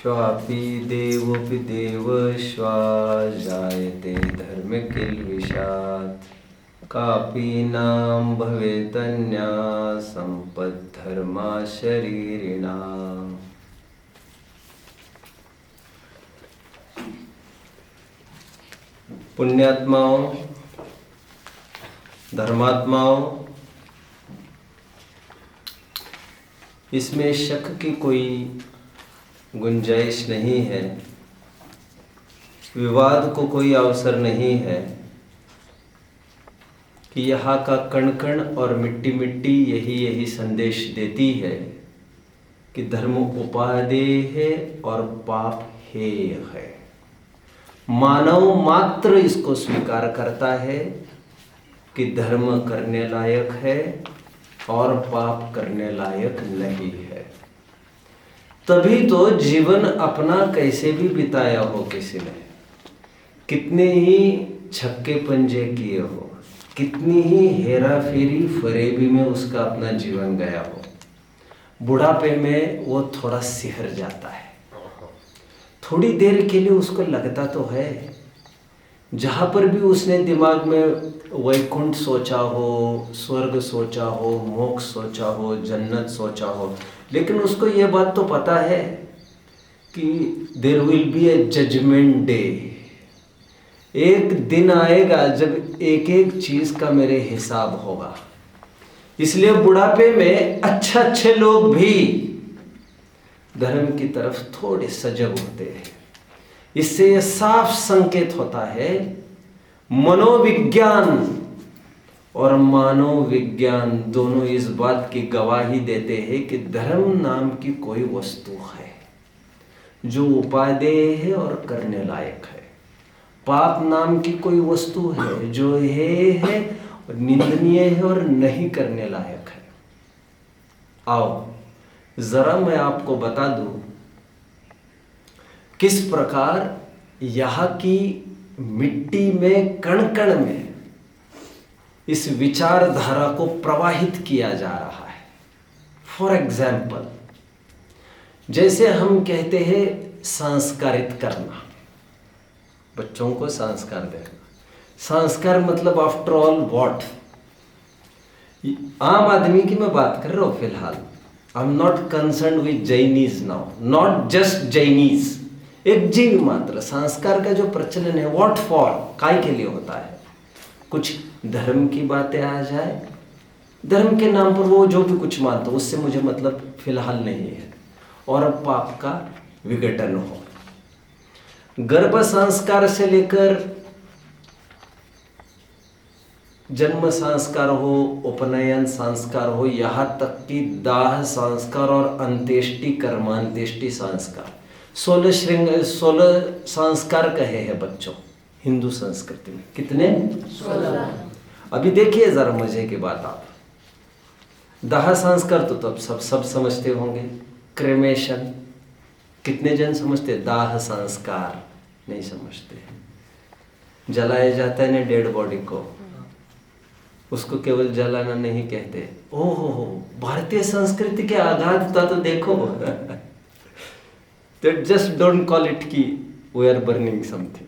श्वापि देवोऽपि देवश्वा जायते धर्म किल्बिषात् कापि नाम भवेतन्या संपद्धर्मा शरीरिणाम्। पुण्यात्माओं, धर्मात्माओं, इसमें शक की कोई गुंजाइश नहीं है, विवाद को कोई अवसर नहीं है कि यहाँ का कण कण और मिट्टी मिट्टी यही संदेश देती है कि धर्म उपादेय है और पाप हेय है। मानव मात्र इसको स्वीकार करता है कि धर्म करने लायक है और पाप करने लायक नहीं है। तभी तो जीवन अपना कैसे भी बिताया हो किसी ने, कितने ही छक्के पंजे किए हो, कितनी ही हेरा फेरी फरेबी में उसका अपना जीवन गया हो, बुढ़ापे में वो थोड़ा सिहर जाता है। थोड़ी देर के लिए उसको लगता तो है, जहाँ पर भी उसने दिमाग में वैकुंठ सोचा हो, स्वर्ग सोचा हो, मोक्ष सोचा हो, जन्नत सोचा हो, लेकिन उसको ये बात तो पता है कि there will be a judgement day. एक दिन आएगा जब एक एक चीज का मेरे हिसाब होगा। इसलिए बुढ़ापे में अच्छे लोग भी धर्म की तरफ थोड़े सजग होते हैं। इससे यह साफ संकेत होता है, मनोविज्ञान और मानव विज्ञान दोनों इस बात की गवाही देते हैं कि धर्म नाम की कोई वस्तु है जो उपादेय है और करने लायक है। पाप नाम की कोई वस्तु है जो है और निंदनीय है और नहीं करने लायक है। आओ जरा मैं आपको बता दूं किस प्रकार यहाँ की मिट्टी में कण कण में इस विचारधारा को प्रवाहित किया जा रहा है। फॉर एग्जाम्पल, जैसे हम कहते हैं संस्कारित करना, बच्चों को संस्कार देना। संस्कार मतलब आफ्टर ऑल व्हाट? आम आदमी की मैं बात कर रहा हूं फिलहाल। I am not concern with Jainis now, not just Jainis. एक जीव मात्र संस्कार का जो प्रचलन है, व्हाट फॉर, काय के लिए होता है? कुछ धर्म की बातें आ जाए, धर्म के नाम पर वो जो भी कुछ मानता, उससे मुझे मतलब फिलहाल नहीं है, और पाप का विघटन हो। गर्भ संस्कार से लेकर जन्म संस्कार हो, उपनयन संस्कार हो, यहाँ तक कि दाह संस्कार और अंत्येष्टि कर्मांत्येष्टि संस्कार, 16 संस्कार कहे हैं बच्चों हिंदू संस्कृति में। कितने? 16। अभी देखिए जरा मजे की बात, आप दाह संस्कार तो तब सब समझते होंगे। क्रेमेशन कितने जन समझते? दाह संस्कार नहीं समझते। जलाया जाता है ना डेड बॉडी को, उसको केवल जलाना नहीं कहते। ओहो, भारतीय संस्कृति के आघातता तो देखो। तो जस्ट डोंट कॉल इट कि वी आर बर्निंग समथिंग।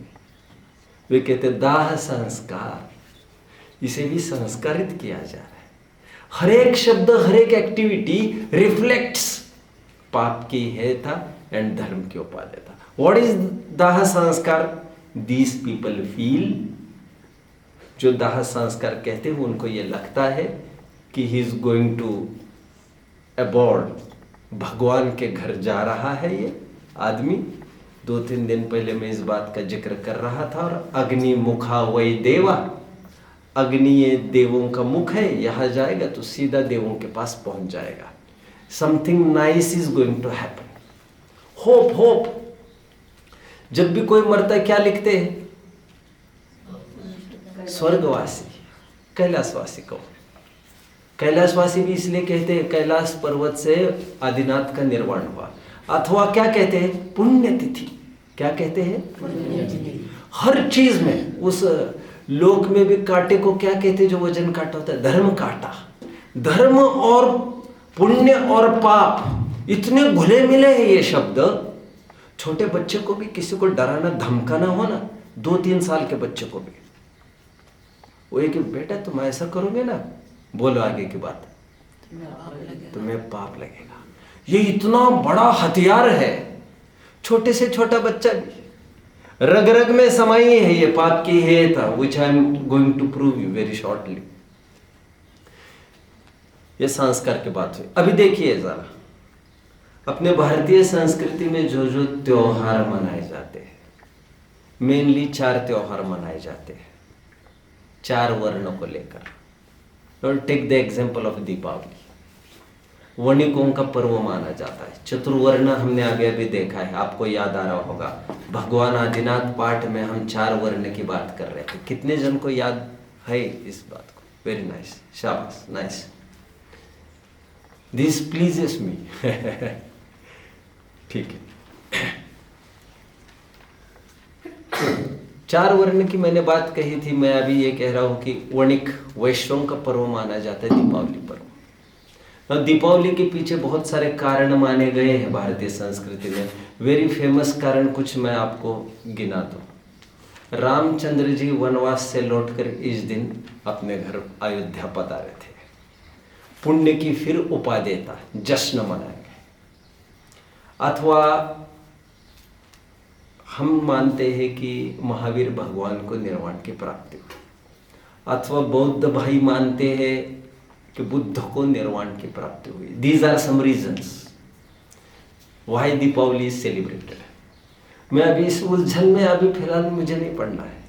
वे कहते दाह संस्कार, इसे भी संस्कारित किया जा रहा है। हर एक शब्द, हर एक एक्टिविटी रिफ्लेक्ट्स पाप की हेयता एंड धर्म की उपादेयता। व्हाट इज दाह संस्कार? दीज पीपल फील, जो दाह संस्कार कहते हैं उनको ये लगता है कि ही इज गोइंग टू अबॉर्ड, भगवान के घर जा रहा है ये आदमी। 2-3 दिन पहले मैं इस बात का जिक्र कर रहा था। और अग्नि मुखा वही देवा, अग्नि ये देवों का मुख है, यहाँ जाएगा तो सीधा देवों के पास पहुंच जाएगा। Something nice is going to happen. Hope hope. जब भी कोई मरता है क्या लिखते हैं? स्वर्गवासी, कैलाशवासी को। कैलाशवासी भी इसलिए कहते हैं कैलाश पर्वत से आदिनाथ का निर्वाण हुआ। अथवा क्या कहते हैं? पुण्यतिथि। क्या कहते हैं? पुण्यतिथि। हर चीज में, उस लोक में भी कांटे को क्या कहते हैं जो वजन काटा होता है? धर्म काटा। धर्म और पुण्य और पाप इतने घुले मिले हैं ये शब्द, छोटे बच्चे को भी किसी को डराना धमकाना हो ना, 2-3 साल के बच्चे को भी, वो ये कि बेटा तुम ऐसा करोगे ना, बोलो आगे की बात, तुम्हें पाप लगेगा। ये इतना बड़ा हथियार है, छोटे से छोटा बच्चा भी, रग रग में समाई है ये पाप की है था, which I am going to prove you very shortly. ये संस्कार की बात हुई। अभी देखिए जरा, अपने भारतीय संस्कृति में जो जो त्योहार मनाए जाते हैं, मेनली 4 त्योहार मनाए जाते हैं 4 वर्णों को लेकर। Take the example of Deepavali, वणिकों का पर्व माना जाता है। चतुर्वर्ण हमने अभी अभी देखा है, आपको याद आ रहा होगा, भगवान आदिनाथ पाठ में हम 4 वर्ण की बात कर रहे थे। कितने जन को याद है इस बात को? वेरी नाइस, शाबाश, नाइस, दिस प्लीजेस मी। ठीक है। 4 वर्ण की मैंने बात कही थी, मैं अभी ये कह रहा हूं कि वणिक वैश्यों का पर्व माना जाता है दीपावली पर्व। दीपावली के पीछे बहुत सारे कारण माने गए हैं भारतीय संस्कृति में। वेरी फेमस कारण कुछ मैं आपको गिना दूं। रामचंद्र जी वनवास से लौटकर इस दिन अपने घर अयोध्या पधारे थे। पुण्य की फिर उपादेयता, जश्न मनाए गए। अथवा हम मानते हैं कि महावीर भगवान को निर्वाण की प्राप्ति हुई, अथवा बौद्ध भाई मानते हैं कि बुद्ध को निर्वाण की प्राप्ति हुई। These are some reasons why Deepavali is celebrated. मैं अभी इस उलझन में अभी फिलहाल मुझे नहीं पढ़ना है।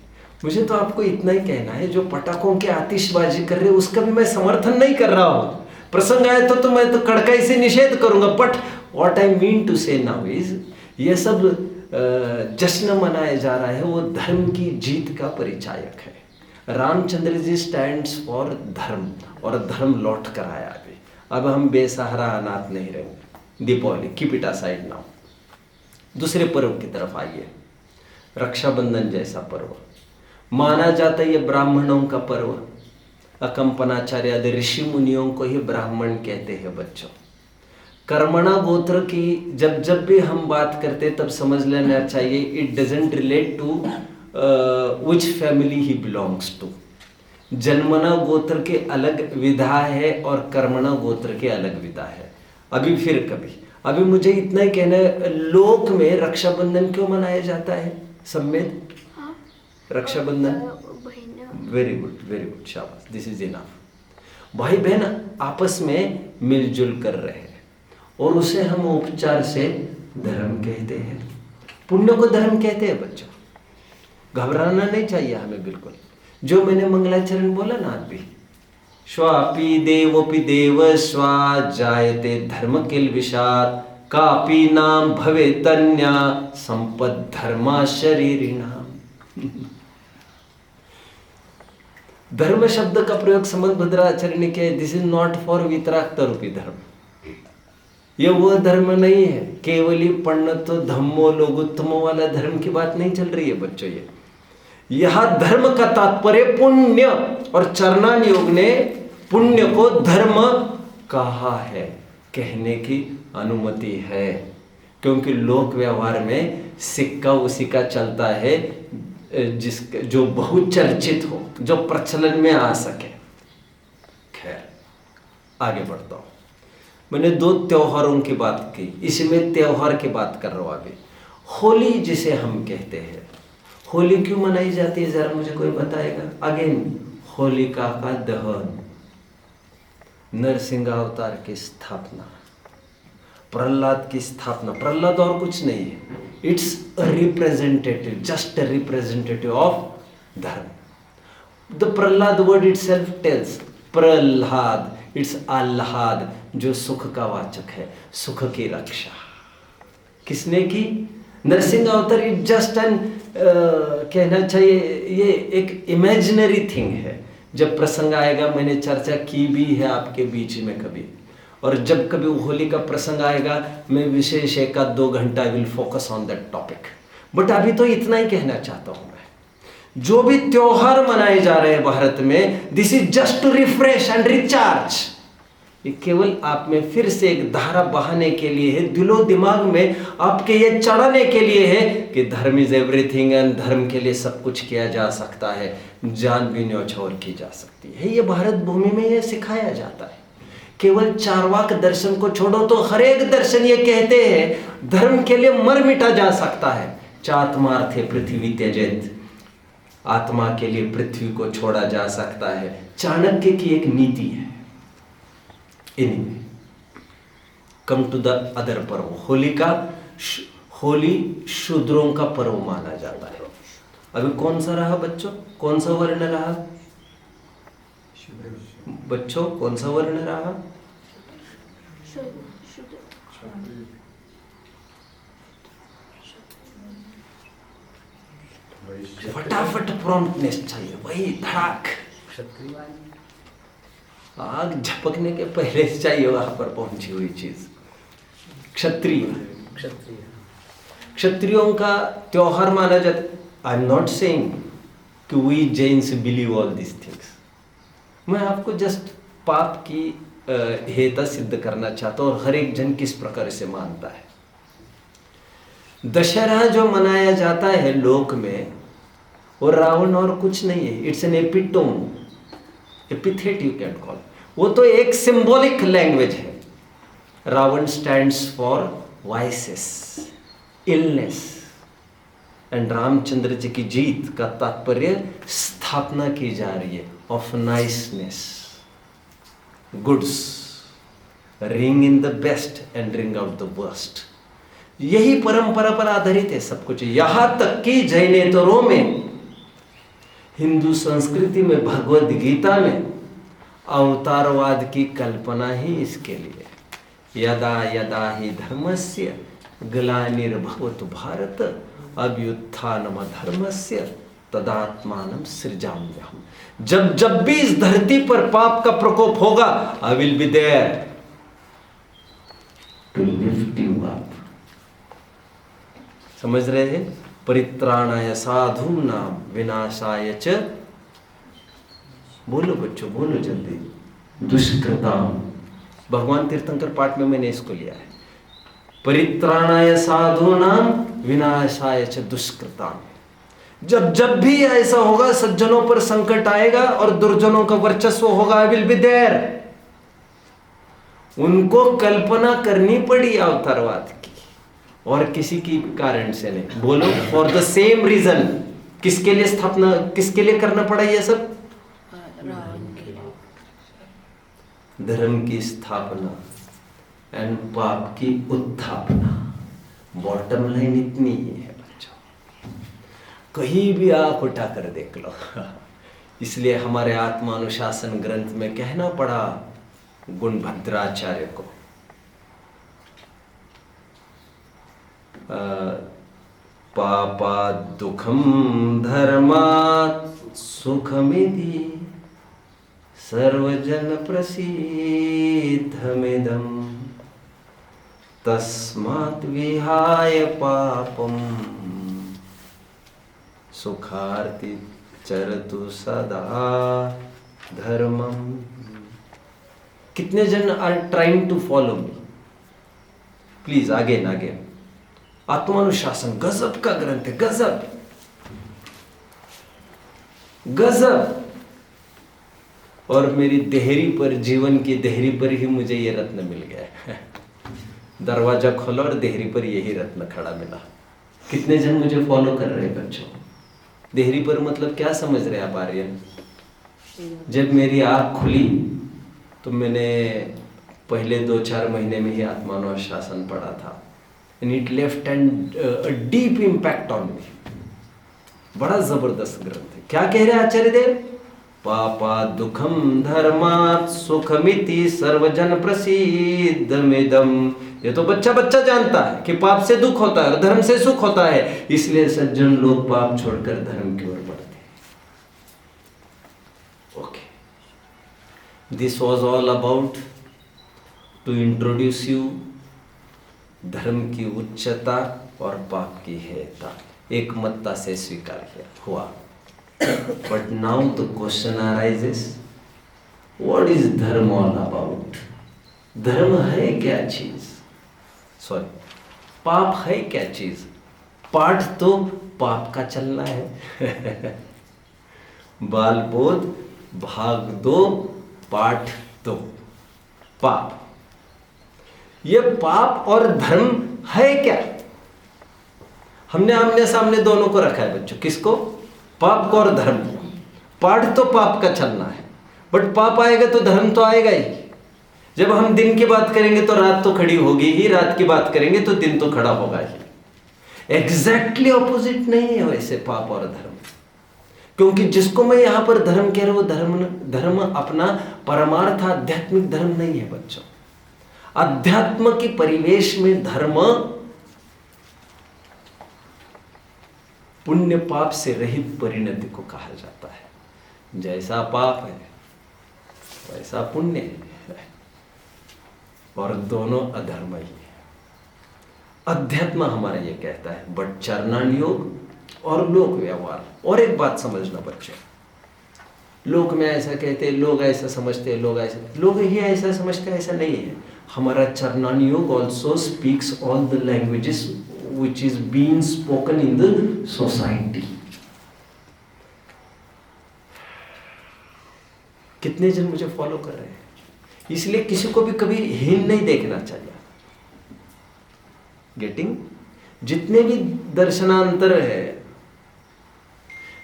मुझे तो आपको इतना ही कहना है, जो पटाखों की आतिशबाजी कर रहे हैं उसका भी मैं समर्थन नहीं कर रहा हूं। प्रसंग आए तो मैं तो कड़काई से निषेध करूंगा, but what I mean to say now is, ये सब जश्न मनाया जा रहा है वो धर्म की जीत का परिचायक है। रामचंद्र जी स्टैंड्स फॉर धर्म, और धर्म लौट कर आया अभी। अब हम बेसहारा अनाथ नहीं रहेंगे। Deepavali keep it aside now. दूसरे पर्व की तरफ आइए। रक्षाबंधन जैसा पर्व माना जाता है, ये ब्राह्मणों का पर्व। अकंपनाचार्य आदि ऋषि मुनियों को ही ब्राह्मण कहते हैं बच्चों। कर्मणा गोत्र की जब भी हम बात करते तब समझ लेना चाहिए, it doesn't relate to which family he belongs to. जन्मना गोत्र के अलग विधा है और कर्मणा गोत्र के अलग विधा है। अभी फिर कभी, अभी मुझे इतना ही कहना है, लोक में रक्षाबंधन क्यों मनाया जाता है? सम्मेद Rakshabandhan, very good, very good, शाबाश, दिस इज इनफ। भाई बहन आपस में मिलजुल कर रहे हैं, और उसे हम उपचार से धर्म कहते हैं। पुण्य को धर्म कहते हैं बच्चों, घबराना नहीं चाहिए हमें बिल्कुल। जो मैंने मंगलाचरण बोला ना अभी, श्वापि देवोपि देव स्वा जायते धर्म किल विषाद कापि नाम भवे तन्या संपद धर्मा शरीरिणाम। धर्म शब्द का प्रयोग समदभद्राचार्य ने किया। दिस इज नॉट फॉर वितराग रूपी धर्म। ये वो धर्म नहीं है केवली पण्णतो धम्मो लोगोत्तमो वाला धर्म की बात नहीं चल रही है बच्चों। ये यह धर्म का तात्पर्य पुण्य, और चरणान योग ने पुण्य को धर्म कहा है, कहने की अनुमति है। क्योंकि लोक व्यवहार में सिक्का उसी का चलता है जो बहुचर्चित हो, जो प्रचलन में आ सके। खैर आगे बढ़ता हूं। मैंने 2 त्योहारों की बात की, इसमें त्योहार की बात कर रहा हूं अभी। होली जिसे हम कहते हैं, होली क्यों मनाई जाती है जरा मुझे कोई बताएगा? अगेन होलिका का दहन, नरसिंह अवतार की स्थापना, प्रहलाद की स्थापना। प्रहलाद और कुछ नहीं है, it's representative, just a representative of dharma. The Prahlad word itself tells, Prahlad it's ahlad, जो सुख का वाचक है, सुख की रक्षा किसने की? नरसिंह अवतार। इट जस्ट एन कहना चाहिए, ये एक इमेजिनरी थिंग है। जब प्रसंग आएगा, मैंने चर्चा की भी है आपके बीच में कभी, और जब कभी होली का प्रसंग आएगा मैं विशेष 1-2 घंटा will focus on that topic. But अभी तो इतना ही कहना चाहता हूं मैं, जो भी त्योहार मनाए जा रहे हैं भारत में, this is just to refresh and recharge. ये केवल आप में फिर से एक धारा बहाने के लिए है, दिलो दिमाग में आपके ये चढ़ाने के लिए है कि धर्म इज एवरीथिंग एंड धर्म के लिए सब कुछ किया जा सकता है, जान भी न्यौछावर की जा सकती है। ये भारत भूमि में ये सिखाया जाता है। केवल चारवाक दर्शन को छोड़ो तो हर एक दर्शन ये कहते हैं धर्म के लिए मर मिटा जा सकता है। चात्मार्थे पृथ्वी त्यजेत, आत्मा के लिए पृथ्वी को छोड़ा जा सकता है। चाणक्य की एक नीति है। Anyway, come to the other पर्व। होली शूद्रों का पर्व माना जाता है। अभी कौन सा रहा बच्चों, कौन सा वर्ण रहा बच्चों, कौन सा वर्ण रहा? फटाफट प्रॉम्प्टनेस चाहिए, वही धड़ाक, आग झपकने के पहले चाहिए वहां पर पहुंची हुई चीज। क्षत्रिय, क्षत्रियों का त्योहार माना जाता। आई एम नॉट सेइंग कि we Jains believe all this things. मैं आपको जस्ट पाप की हेता सिद्ध करना चाहता हूं और हर एक जन किस प्रकार से मानता है। दशहरा जो मनाया जाता है लोक में, वो रावण और कुछ नहीं है। It's an epitome, epithet you can call. वो तो एक सिंबॉलिक लैंग्वेज है। Ravan stands for vices, illness, and Ramchandra ji की जीत का तात्पर्य स्थापना की जा रही है of niceness, goods, ring in the best and ring out the worst. यही परंपरा पर आधारित है सब कुछ। यहां तक कि जैनेतरों में, हिंदू संस्कृति में, भगवद गीता में अवतारवाद की कल्पना ही इसके लिए। यदा यदा ही धर्मस्य ग्लानिर्भवतु भारत अभ्युत्थानम धर्मस्य तदात्मानं सृजाम्यहम्। जब जब भी इस धरती पर पाप का प्रकोप होगा, I will be there to lift you up. समझ रहे हैं? परित्राणाय साधूनां विनाशाय च, बोलो बच्चों, बोलो जल्दी, दुष्कृताम। भगवान तीर्थंकर पाठ में मैंने इसको लिया है। परित्राणाय साधूनां विनाशाय च दुष्कृताम। जब जब भी ऐसा होगा, सज्जनों पर संकट आएगा और दुर्जनों का वर्चस्व होगा, आई विल बी देयर। उनको कल्पना करनी पड़ी अवतारवाद की, और किसी की कारण से नहीं। बोलो, फॉर द सेम रीजन। किसके लिए स्थापना, किसके लिए करना पड़ा ये सब? धर्म की स्थापना एंड पाप की उत्थापना। बॉटम लाइन इतनी ही है बच्चों, कहीं भी आंख उठा कर देख लो। इसलिए हमारे आत्मानुशासन ग्रंथ में कहना पड़ा गुणभद्राचार्य को, पापा दुखम धर्मात् सुखमिति सर्वजन प्रसीद्धमिदं तस्मात् विहाय पापम सुखार्ति चरतु सदा धर्मम। कितने जन are trying to follow me? Please again again. आत्मानुशासन गजब का ग्रंथ है, गजब गजब। और मेरी देहरी पर, जीवन की देहरी पर ही मुझे ये रत्न मिल गया है। दरवाजा खोला और देहरी पर यही रत्न खड़ा मिला। कितने जन मुझे फॉलो कर रहे हैं बच्चों? देहरी पर मतलब क्या समझ रहे हैं आप आर्यन? जब मेरी आँख खुली तो मैंने पहले 2-4 महीने में ही आत्मानुशासन पढ़ा था, and it left and deep impact on me. बड़ा जबरदस्त ग्रंथ है। क्या कह रहे हैं आचार्य देव? पापा दुखम धर्मात् सुखमिति सर्वजन प्रसीद्धमिदं। ये तो बच्चा बच्चा जानता है कि पाप से दुख होता है और धर्म से सुख होता है, इसलिए सज्जन लोग पाप छोड़कर धर्म की ओर बढ़ते हैं। Okay, this was all about to introduce you धर्म की उच्चता और पाप की हेयता। एक मत्ता से स्वीकार किया हुआ। But now the question arises, what is dharma all about? धर्म है क्या चीज, सॉरी, पाप है क्या चीज? पाठ तो पाप का चलना है। बाल बोध भाग दो पाठ दो, पाप। ये पाप और धर्म है क्या? हमने आमने सामने दोनों को रखा है बच्चों। किसको? पाप को और धर्म को। पाठ तो पाप का चलना है, बट पाप आएगा तो धर्म तो आएगा ही। जब हम दिन की बात करेंगे तो रात तो खड़ी होगी ही, रात की बात करेंगे तो दिन तो खड़ा होगा ही। एग्जैक्टली ऑपोजिट नहीं है वैसे पाप और धर्म। क्योंकि जिसको मैं यहां पर धर्म कह रहा हूं, धर्म अपना परमार्थ आध्यात्मिक धर्म नहीं है बच्चों। अध्यात्म के परिवेश में धर्म पुण्य पाप से रहित परिणति को कहा जाता है। जैसा पाप है वैसा पुण्य है, और दोनों अधर्म ही है। अध्यात्म हमारा ये कहता है, बट चरणान योग और लोक व्यवहार। और एक बात समझना बच्चों, लोक में ऐसा कहते हैं, लोग ऐसा समझते हैं, लोग ही ऐसा समझते हैं, ऐसा नहीं है। हमारा चरणान योग also speaks all the languages which is being spoken in the society। कितने जन मुझे फॉलो कर रहे हैं? इसलिए किसी को भी कभी हीन नहीं देखना चाहिए। गेटिंग? जितने भी दर्शनांतर है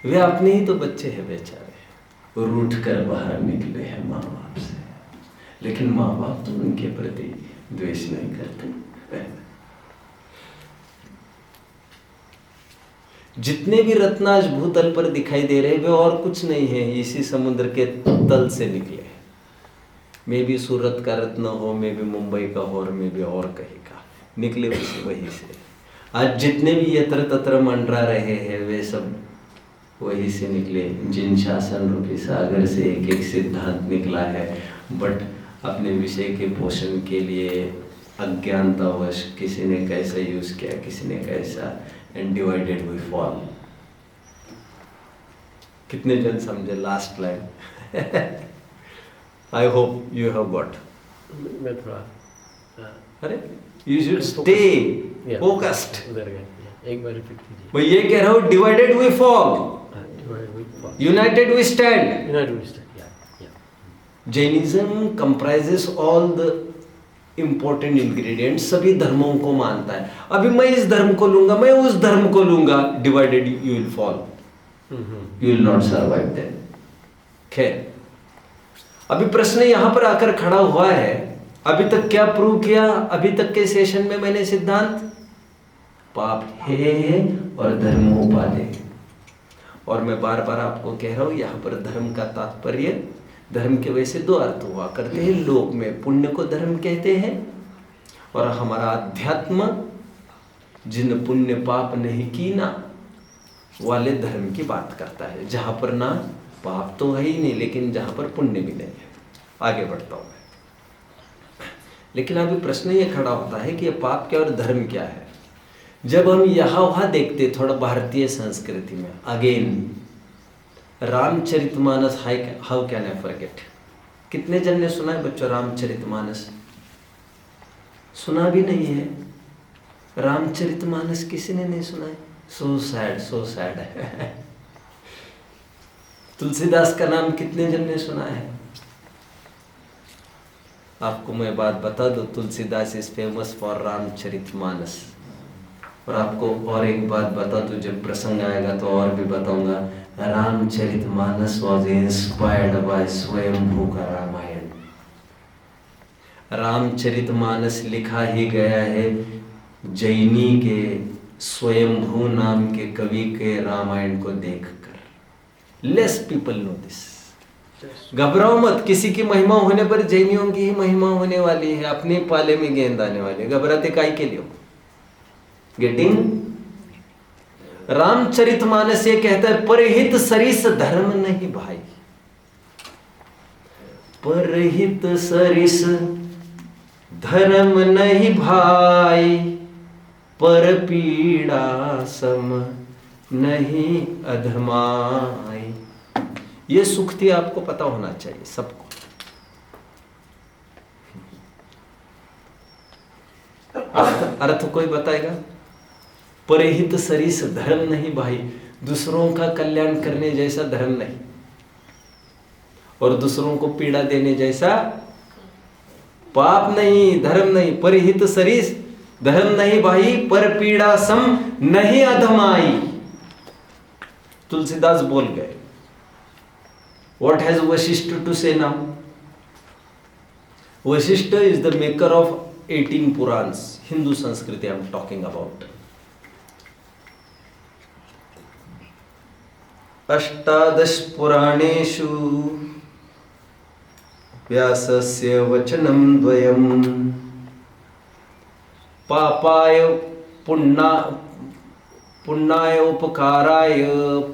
वे अपने ही तो बच्चे हैं बेचारे, रूठ कर बाहर निकले हैं माँ बाप से, लेकिन माँ बाप तो उनके प्रति द्वेष नहीं करते। जितने भी रत्न आज भूतल पर दिखाई दे रहे वे और कुछ नहीं है, इसी समुद्र के तल से निकले। मे भी सूरत का रत्न हो, मे भी मुंबई का हो, और मे भी और कहीं का, निकले वही से। आज जितने भी यत्र तत्र मंडरा रहे हैं वे सब वही से निकले, जिन शासन रूपी सागर से एक एक सिद्धांत निकला है। बट अपने विषय के पोषण के लिए अज्ञानतावश किसी ने कैसा यूज किया, किसी ने कैसा, and divided we fall। कितने जन समझे last line? I hope you have got। मैं थोड़ा अरे you should stay focused। एक बार रिपीट कीजिए। मैं ये कह रहा हूँ, divided we fall, united we stand। Jainism comprises all the important ingredient, सभी धर्मों को मानता है। अभी मैं इस धर्म को लूंगा, मैं उस धर्म को लूंगा, divided you will fall, you will not survive then. खैर, अभी प्रश्न यहां पर आकर खड़ा हुआ है, अभी तक क्या प्रूव किया? अभी तक के सेशन में मैंने सिद्धांत पाप है और धर्म उपादेय। और मैं बार बार आपको कह रहा हूं, यहां पर धर्म का तात्पर्य, धर्म के वैसे दो अर्थ हुआ करते हैं। लोक में पुण्य को धर्म कहते हैं, और हमारा अध्यात्म जिन पुण्य पाप नहीं की ना वाले धर्म की बात करता है, जहां पर ना पाप तो है ही नहीं, लेकिन जहां पर पुण्य भी नहीं है। आगे बढ़ता हूं मैं। लेकिन अभी प्रश्न ये खड़ा होता है कि ये पाप क्या और धर्म क्या है? जब हम यहाँ वहाँ देखते थोड़ा भारतीय संस्कृति में, again Ramcharitmanas, how can I forget? कितने जन ने सुना है बच्चों रामचरितमानस? सुना भी नहीं है रामचरितमानस, किसी ने नहीं सुना है। सो सैड, सो सैड है। तुलसीदास का नाम कितने जन ने सुना है? आपको मैं बात बता दूं, Tulsidas is famous for Ramcharitmanas. और आपको और एक बात बता दूं, जब प्रसंग आएगा तो और भी बताऊंगा। रामचरितमानस वॉज इंस्पायर्ड बाय स्वयंभू का रामायण। रामचरितमानस लिखा ही गया है जैनी के स्वयंभू नाम के कवि के रामायण को देखकर। Less people know this. घबराओ मत, किसी की महिमा होने पर जैनियों की ही महिमा होने वाली है, अपने पाले में गेंद आने वाली है। घबराते काहे के लिए? गेटिंग? रामचरितमानस ये कहता है, परहित सरिस धर्म नहीं भाई, परहित सरिस धर्म नहीं भाई, पर पीड़ा सम नहीं अधमाई। ये सुक्ति आपको पता होना चाहिए सबको। अर्थ कोई बताएगा? परहित सरिस धर्म नहीं भाई, दूसरों का कल्याण करने जैसा धर्म नहीं, और दूसरों को पीड़ा देने जैसा पाप नहीं, धर्म नहीं। परहित सरिस धर्म नहीं भाई, पर पीड़ा सम नहीं अधमाई। तुलसीदास बोल गए। What has Vasishta to say now? Vasishta is the maker of 18 Purans. Hindu Sanskriti I am talking about. अष्टादश पुराणेषु व्यासस्य वचनं द्वयम् पापाय पुण्याय उपकाराय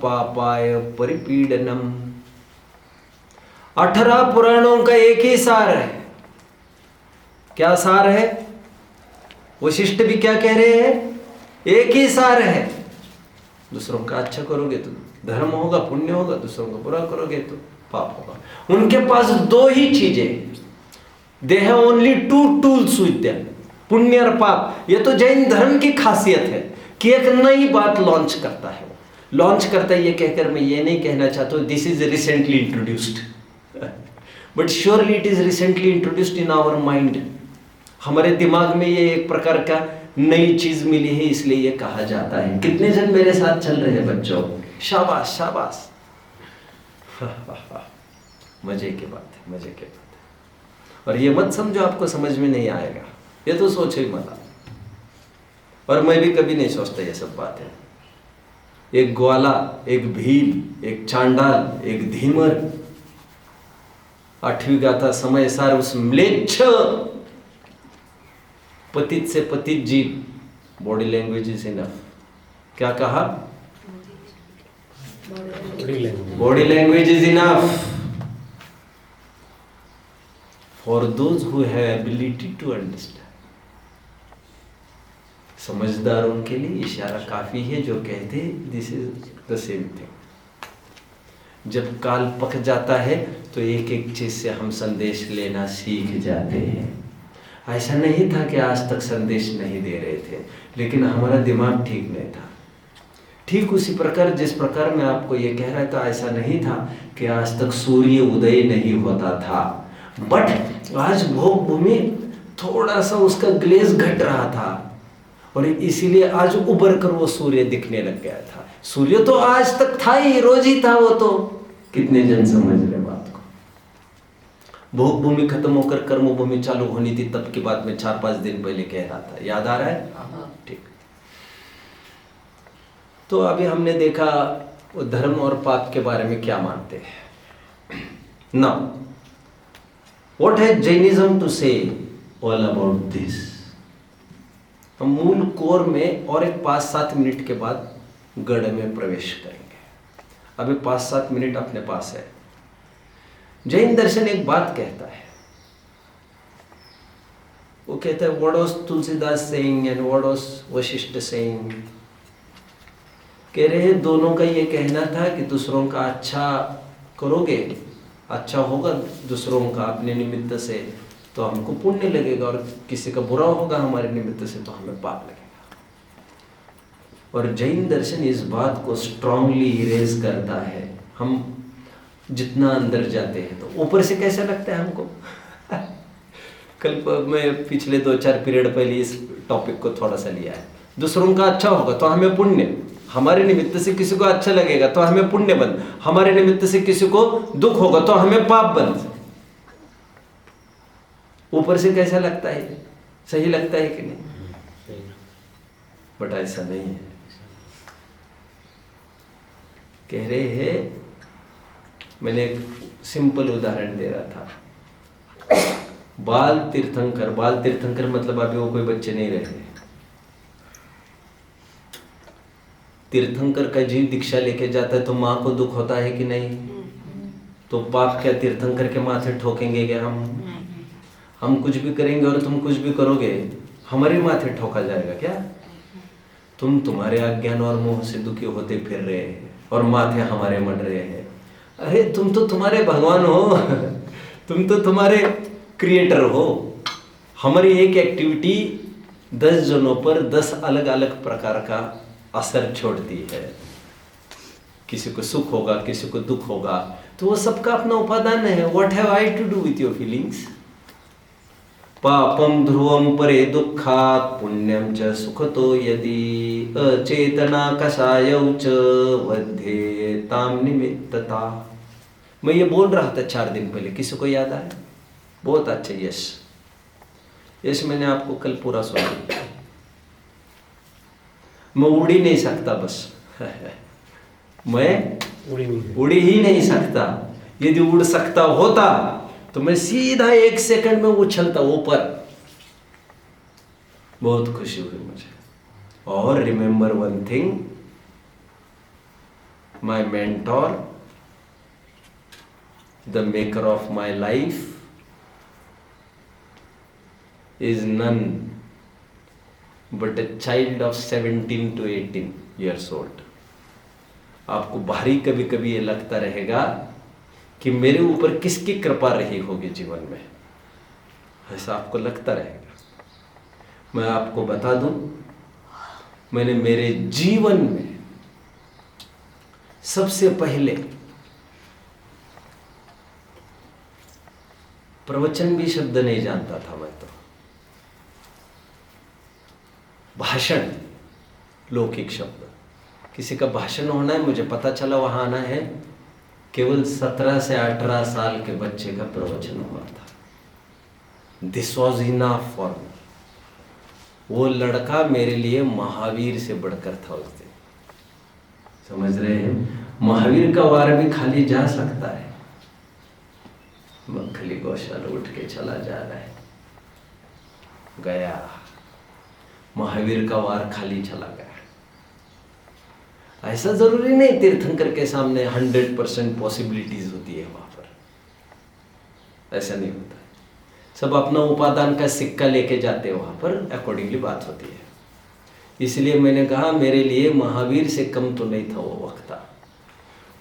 पापाय परिपीडनम्। 18 पुराणों का एक ही सार है। क्या सार है? वशिष्ठ भी क्या कह रहे हैं? एक ही सार है। दूसरों का अच्छा करोगे तो धर्म होगा, पुण्य होगा, दूसरों को बुरा करोगे तो पाप होगा। उनके पास दो ही चीजें, they have only 2 tools with them, पुण्य और पाप। ये तो जैन धर्म की खासियत है कि एक नई बात लॉन्च करता है। लॉन्च करता है ये कहकर मैं ये नहीं कहना चाहता हूं this is recently introduced, but surely it is recently introduced in our mind. हमारे दिमाग में ये एक प्रकार का नई चीज मिली है, इसलिए ये कहा जाता है। कितने जन मेरे साथ चल रहे हैं बच्चों? शाबाश शाबाश। मजे की बात है, मजे की बात है। और ये मत समझो आपको समझ में नहीं आएगा, ये तो सोचो ही मत। और मैं भी कभी नहीं सोचता ये सब बात है। एक ग्वाला, एक भील, एक चांडाल, एक धीमर, 8वीं गाथा समय सार उस म्लेच्छ पतित से पतित जीव। Body language is enough. क्या कहा? Body language is enough for those who have ability to understand. समझदारों के लिए इशारा काफी है जो कहते this is the same thing. जब काल पक जाता है तो एक एक चीज से हम संदेश लेना सीख जाते हैं। ऐसा नहीं था कि आज तक संदेश नहीं दे रहे थे, लेकिन हमारा दिमाग ठीक नहीं था। ठीक उसी प्रकार जिस प्रकार मैं आपको ये कह रहा था, ऐसा नहीं था कि आज तक सूर्य उदय नहीं होता था, बट आज भोग भूमि थोड़ा सा उसका ग्लेज घट रहा था और इसीलिए आज उबर कर वो सूर्य दिखने लग गया था। सूर्य तो आज तक था ही, रोज ही था वो तो। कितने जन समझ रहे बात को? भोग भूमि खत्म होकर कर्म भूमि चालू होनी थी, तब की बात में 4-5 दिन पहले कह रहा था। याद आ रहा है? ठीक। तो अभी हमने देखा वो धर्म और पाप के बारे में क्या मानते हैं। Now what has Jainism to say all about this? हम मूल कोर में और एक 5-7 मिनट के बाद गढ़ में प्रवेश करेंगे। अभी 5-7 मिनट अपने पास है। जैन दर्शन एक बात कहता है, वो कहता है what was Tulsidas saying and what was Vashishtha saying. कह रहे हैं दोनों का ये कहना था कि दूसरों का अच्छा करोगे, अच्छा होगा दूसरों का अपने निमित्त से तो हमको पुण्य लगेगा, और किसी का बुरा होगा हमारे निमित्त से तो हमें पाप लगेगा। और जैन दर्शन इस बात को स्ट्रांगली इरेज करता है। हम जितना अंदर जाते हैं तो ऊपर से कैसा लगता है हमको। कल मैं पिछले 2-4 पीरियड पहले इस टॉपिक को थोड़ा सा लिया है। दूसरों का अच्छा होगा तो हमें पुण्य, हमारे निमित्त से किसी को अच्छा लगेगा तो हमें पुण्य बंद, हमारे निमित्त से किसी को दुख होगा तो हमें पाप बंद। ऊपर से कैसा लगता है? सही लगता है कि नहीं? बट ऐसा नहीं है। कह रहे हैं, मैंने एक सिंपल उदाहरण दे रहा था। बाल तीर्थंकर मतलब अभी वो कोई बच्चे नहीं रहे। तीर्थंकर का जीव दीक्षा लेके जाता है तो माँ को दुख होता है कि नहीं? तो पाप क्या तीर्थंकर के माथे ठोकेंगे क्या हम कुछ भी करेंगे और तुम कुछ भी करोगे हमारे माथे ठोका जाएगा क्या? तुम तुम्हारे अज्ञान और मोह से दुखी होते फिर रहे हैं और माथे हमारे मर रहे हैं। अरे तुम तो तुम्हारे भगवान हो, तुम तो तुम्हारे क्रिएटर हो। हमारी एक एक्टिविटी 10 जनों पर 10 अलग अलग प्रकार का असर छोड़ती है। किसी को सुख होगा, किसी को दुख होगा, तो वो सबका अपना उपादान है। What have I to do with your feelings? पापम ध्रुवम परे दुखात् पुण्यम च सुखतो यदि अचेतना कषायौ च वध्ये ताम निमित्तता। मैं ये बोल रहा था 4 दिन पहले, किसी को याद आया? बहुत अच्छा। यस मैंने आपको कल पूरा सुना। मैं उड़ ही नहीं सकता बस मैं उड़ ही नहीं सकता। यदि उड़ सकता होता तो मैं सीधा 1 सेकंड में उछलता ऊपर। बहुत खुशी हुई मुझे। और remember one thing, my mentor, the maker of my life is none but a child of 17 to 18 years old. आपको भारी कभी कभी ये लगता रहेगा कि मेरे ऊपर किसकी कृपा रही होगी जीवन में, ऐसा आपको लगता रहेगा। मैं आपको बता दूं, मैंने मेरे जीवन में सबसे पहले प्रवचन भी शब्द नहीं जानता था मैं तो। भाषण, लौकिक शब्द, किसी का भाषण होना है, मुझे पता चला वहां आना है, केवल 17 से 18 साल के बच्चे का प्रवचन हुआ था। This was enough for me. वो लड़का मेरे लिए महावीर से बढ़कर था उस दिन। समझ रहे हैं? महावीर का वार भी खाली जा सकता है। मखली गौशाला उठ के चला जा रहा है, गया। महावीर का वार खाली चला गया। ऐसा जरूरी नहीं तीर्थंकर के सामने 100% पॉसिबिलिटीज होती है वहां पर, ऐसा नहीं होता। सब अपना उपादान का सिक्का लेके जाते हैं वहां पर, अकॉर्डिंगली बात होती है। इसलिए मैंने कहा मेरे लिए महावीर से कम तो नहीं था वो वक्ता।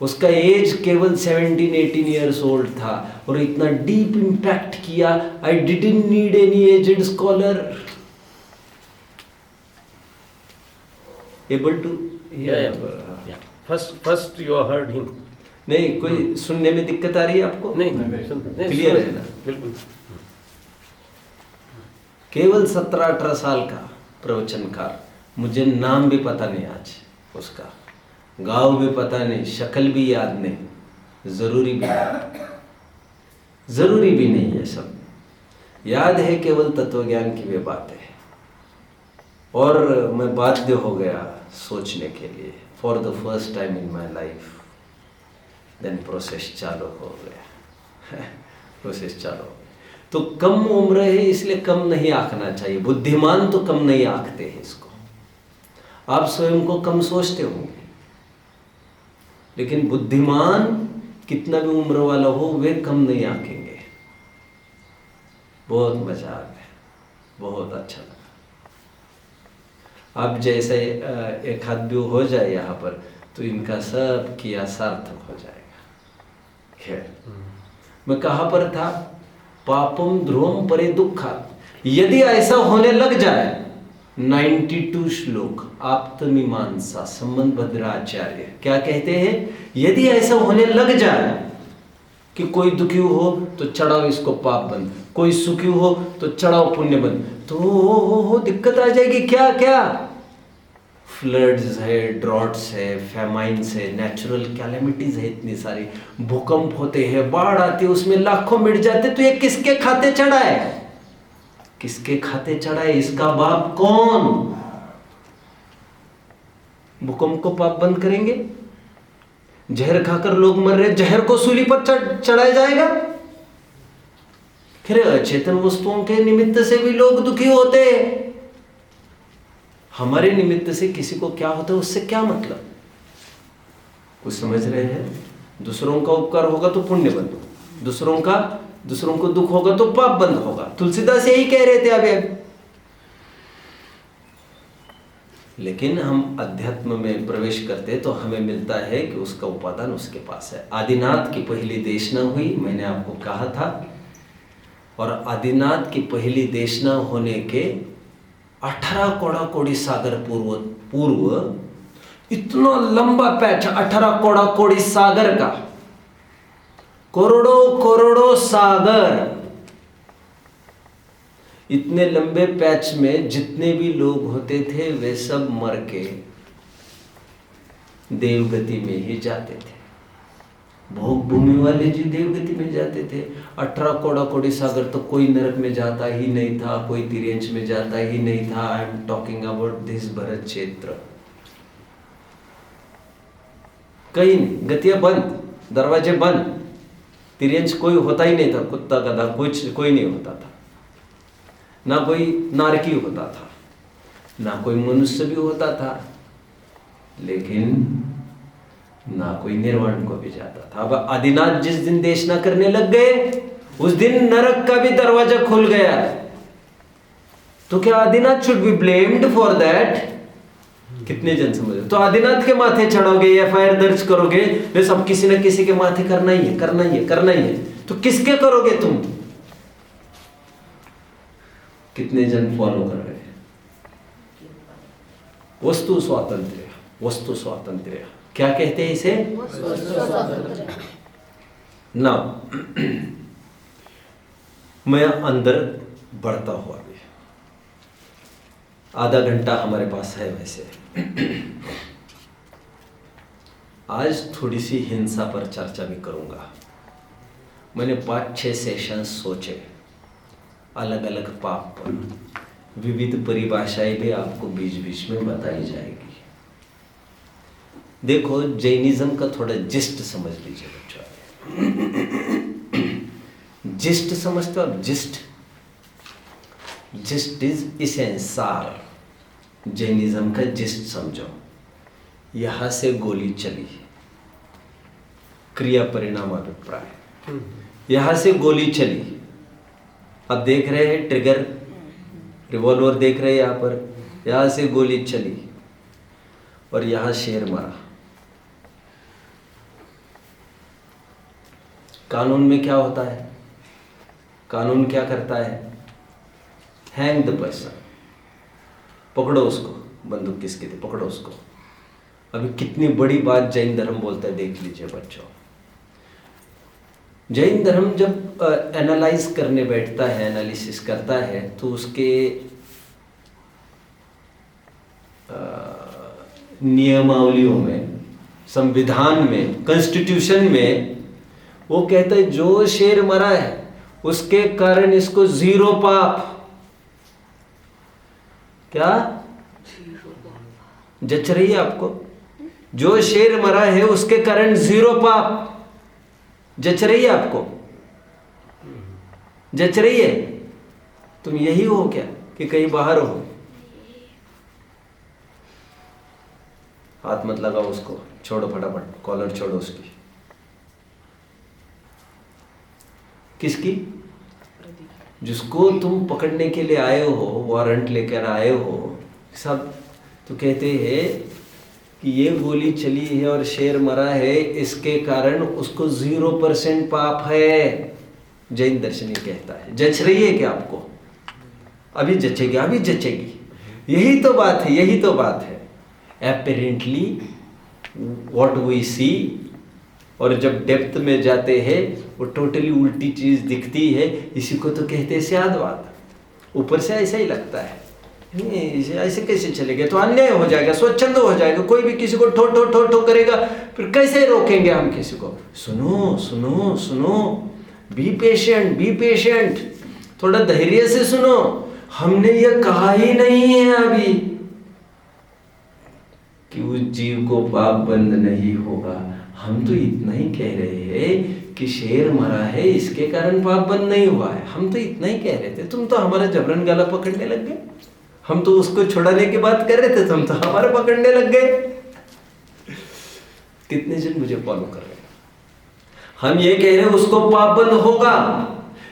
उसका एज केवल 17-18 ईयर्स ओल्ड था और इतना डीप इंपैक्ट किया। I didn't need any aged scholar able to first you heard him. नहीं, कोई सुनने में दिक्कत आ रही है आपको? नहीं, क्लियर है ना? बिल्कुल। केवल 17-18 साल का प्रवचनकार, मुझे नाम भी पता नहीं आज उसका, गाँव भी पता नहीं, शक्ल भी याद नहीं। जरूरी भी नहीं है, सब याद है, केवल तत्वज्ञान की वे बातें। और मैं बाध्य हो गया सोचने के लिए, for the first time in my life. Then process चालू हो गया प्रोसेस चालू हो गया। तो कम उम्र है इसलिए कम नहीं आंकना चाहिए। बुद्धिमान तो कम नहीं आंकते हैं इसको। आप स्वयं को कम सोचते होंगे, लेकिन बुद्धिमान कितना भी उम्र वाला हो वे कम नहीं आंकेंगे। बहुत मजा आ गया, बहुत अच्छा लगा। अब जैसे एक हाथ भी हो जाए यहाँ पर तो इनका सब किया सार्थक हो जाएगा। खैर, मैं कहाँ पर था? पापम ध्रुवम परे दुखात्। यदि ऐसा होने लग जाए, 92 श्लोक आप्तमीमांसा संबंध भद्राचार्य क्या कहते हैं? यदि ऐसा होने लग जाए कि कोई दुखी हो तो चढ़ाओ इसको पाप बंद, कोई सुखी हो तो चढ़ाओ पुण्य बंद, तो हो दिक्कत आ जाएगी। क्या क्या? फ्लड्स है, ड्रॉट्स है, फेमाइन्स है, नेचुरल कैलेमिटीज है, इतनी सारी भूकंप होते हैं, बाढ़ आती है, उसमें लाखों मिट जाते। तो ये किसके खाते चढ़ा है? किसके खाते चढ़ा है? इसका बाप कौन? भूकंप को पाप बंद करेंगे? जहर खाकर लोग मर रहे, जहर को सूली पर चढ़ाया जाएगा? फिर अचेतन वस्तुओं के निमित्त से भी लोग दुखी होते हैं। हमारे निमित्त से किसी को क्या होता है उससे क्या मतलब? कुछ समझ रहे हैं? दूसरों का उपकार होगा तो पुण्य बंद, दूसरों को दुख होगा तो पाप बंद होगा। तुलसीदास यही कह रहे थे अभी। लेकिन हम अध्यात्म में प्रवेश करते तो हमें मिलता है कि उसका उपादान उसके पास है। आदिनाथ की पहली देशना हुई, मैंने आपको कहा था, और आदिनाथ की पहली देशना होने के 18 कौड़ा कोड़ी सागर पूर्व इतना लंबा पैच 18 कौड़ा कोड़ी सागर का, करोड़ों करोड़ों सागर, इतने लंबे पैच में जितने भी लोग होते थे वे सब मर के देवगति में ही जाते थे। भोग भूमि वाले जी देवगति में जाते थे। 18 कौड़ा कोड़ी सागर तो कोई नरक में जाता ही नहीं था, कोई तिर्यंच में जाता ही नहीं था। I am talking about this Bharat क्षेत्र। कहीं गतियां बंद, दरवाजे बंद, तिर्यंच कोई होता ही नहीं था, कुत्ता गधा कुछ कोई नहीं होता था, ना कोई नारकी होता था, ना कोई मनुष्य भी होता था, लेकिन ना कोई निर्वाण को भी जाता था। अब आदिनाथ जिस दिन देशना करने लग गए उस दिन नरक का भी दरवाजा खुल गया। तो क्या Adinath should be blamed for that? कितने जन समझ? तो आदिनाथ के माथे चढ़ोगे, एफआईआर दर्ज करोगे, वे सब किसी न किसी के माथे करना ही है, करना ही है, करना ही है। तो किसके करोगे तुम? कितने जन फॉलो कर रहे हैं? वस्तु स्वातंत्र्य, वस्तु स्वातंत्र्य क्या कहते हैं इसे? ना मैं अंदर बढ़ता हुआ भी, आधा घंटा हमारे पास है वैसे। आज थोड़ी सी हिंसा पर चर्चा भी करूंगा। मैंने 5-6 सेशंस सोचे अलग अलग पाप पर, विविध परिभाषाएं भी आपको बीच बीच में बताई जाएगी। देखो, जैनिज्म का थोड़ा जिस्ट समझ लीजिए बच्चों। जिस्ट समझते हो आप? Gist, gist is essence. Jainism का जिस्ट समझो। यहां से गोली चली, क्रिया परिणाम अभिप्राय। यहां से गोली चली, अब देख रहे हैं ट्रिगर, रिवॉल्वर देख रहे हैं यहां पर, यहां से गोली चली और यहां शेर मारा। कानून में क्या होता है? कानून क्या करता है? हैंग द पर्सन, पकड़ो उसको, बंदूक किसकी थी, पकड़ो उसको। अभी कितनी बड़ी बात जैन धर्म बोलता है, देख लीजिए बच्चों। जैन धर्म जब एनालाइज करने बैठता है, एनालिसिस करता है, तो उसके नियमावलियों में, संविधान में, कॉन्स्टिट्यूशन में वो कहता है जो शेर मरा है उसके कारण इसको 0 पाप। क्या जच रही है आपको? जो शेर मरा है उसके कारण 0 पाप। जच रही है आपको? जच रही है? तुम यही हो क्या कि कहीं बाहर हो? हाथ मत लगाओ उसको, छोड़ो फटाफट, कॉलर छोड़ो उसकी। किसकी? जिसको तुम पकड़ने के लिए आए हो, वारंट लेकर आए हो सब, तो कहते हैं कि ये गोली चली है और शेर मरा है, इसके कारण उसको 0% पाप है। जैन दर्शन ये कहता है। जच रही है क्या आपको? अभी जचेगी, अभी जचेगी। यही तो बात है, यही तो बात है। एपरेंटली व्हाट वी सी, और जब डेप्थ में जाते हैं वो टोटली उल्टी चीज दिखती है। इसी को तो कहते हैं स्यादवाद। ऊपर से ऐसा ही लगता है, ऐसे कैसे चलेगा, तो अन्याय हो जाएगा, स्वच्छंद हो जाएगा, कोई भी किसी को ठो ठो ठो ठो करेगा, फिर कैसे रोकेंगे हम किसी को? सुनो सुनो सुनो, बी पेशेंट, बी पेशेंट, थोड़ा धैर्य से सुनो। हमने ये कहा ही नहीं है अभी कि उस जीव को पाप बंद नहीं होगा। हम तो इतना ही कह रहे हैं कि शेर मरा है इसके कारण पाप बंद नहीं हुआ है। हम तो इतना ही कह रहे थे, तुम तो हमारा जबरन गला पकड़ने लग गए। हम तो उसको छुड़ाने की बात कर रहे थे, तुम तो हमारे पकड़ने लग गए। कितने जन मुझे फॉलो कर रहे हैं? हम ये कह रहे हैं उसको पाप बंद होगा,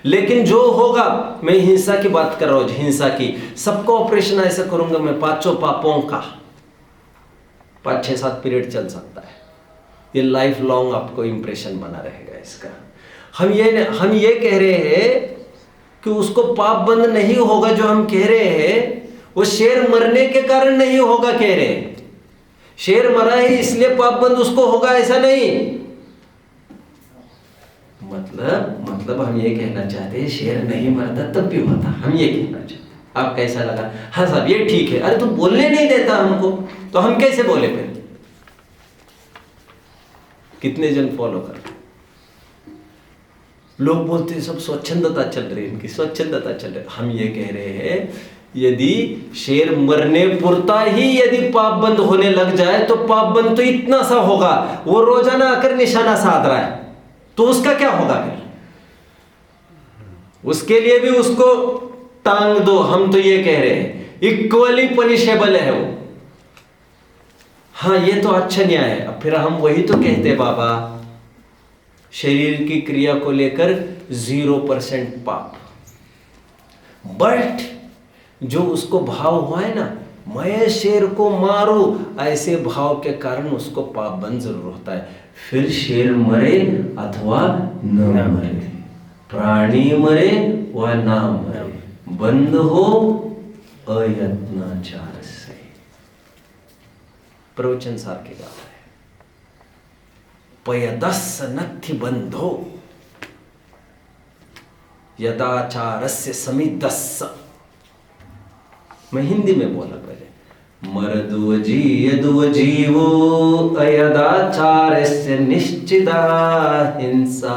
लेकिन जो होगा, मैं हिंसा की बात कर रहा हूं, हिंसा की। सबका ऑपरेशन ऐसा करूंगा मैं, 5 पापों का 5-6-7 पीरियड चल सकता है। ये लाइफ लॉन्ग आपको इंप्रेशन बना रहेगा इसका। हम ये कह रहे हैं कि उसको पाप बंद नहीं होगा। जो हम कह रहे हैं वो शेर मरने के कारण नहीं होगा कह रहे हैं। शेर मरा है इसलिए पाप बंद उसको होगा ऐसा नहीं। मतलब हम ये कहना चाहते हैं शेर नहीं मरता तब भी होता, हम ये कहना चाहते हैं। आप कैसा लगा? हाँ साहब ये ठीक है। अरे तू बोलने नहीं देता हमको तो हम कैसे बोले फिर? कितने जन फॉलो करते? लोग बोलते हैं सब स्वच्छंदता चल रही है, इनकी स्वच्छंदता चल रही है। हम ये कह रहे हैं यदि शेर मरने पुरता ही यदि पाप बंद होने लग जाए तो पाप बंद तो इतना सा होगा, वो रोजाना आकर निशाना साध रहा है तो उसका क्या होगा फिर? उसके लिए भी उसको टांग दो। हम तो ये कह रहे हैं इक्वली पनिशेबल है वो। हाँ ये तो अच्छा न्याय है। अब फिर हम वही तो कहते बाबा, शरीर की क्रिया को लेकर 0% पाप, बट जो उसको भाव हुआ है ना, मैं शेर को मारूं, ऐसे भाव के कारण उसको पाप बंद जरूर होता है। फिर शेर मरे अथवा न मरे, प्राणी मरे व ना मरे, बंद हो अयत्नाचार से। प्रवचन सार के गाता है, पयदस्य नथि बंधो यदाचारस्य समिदस्य। मैं हिंदी में बोला पहले, मरदुवजीयदुव जीवो अयदाचारस्य निश्चिता हिंसा।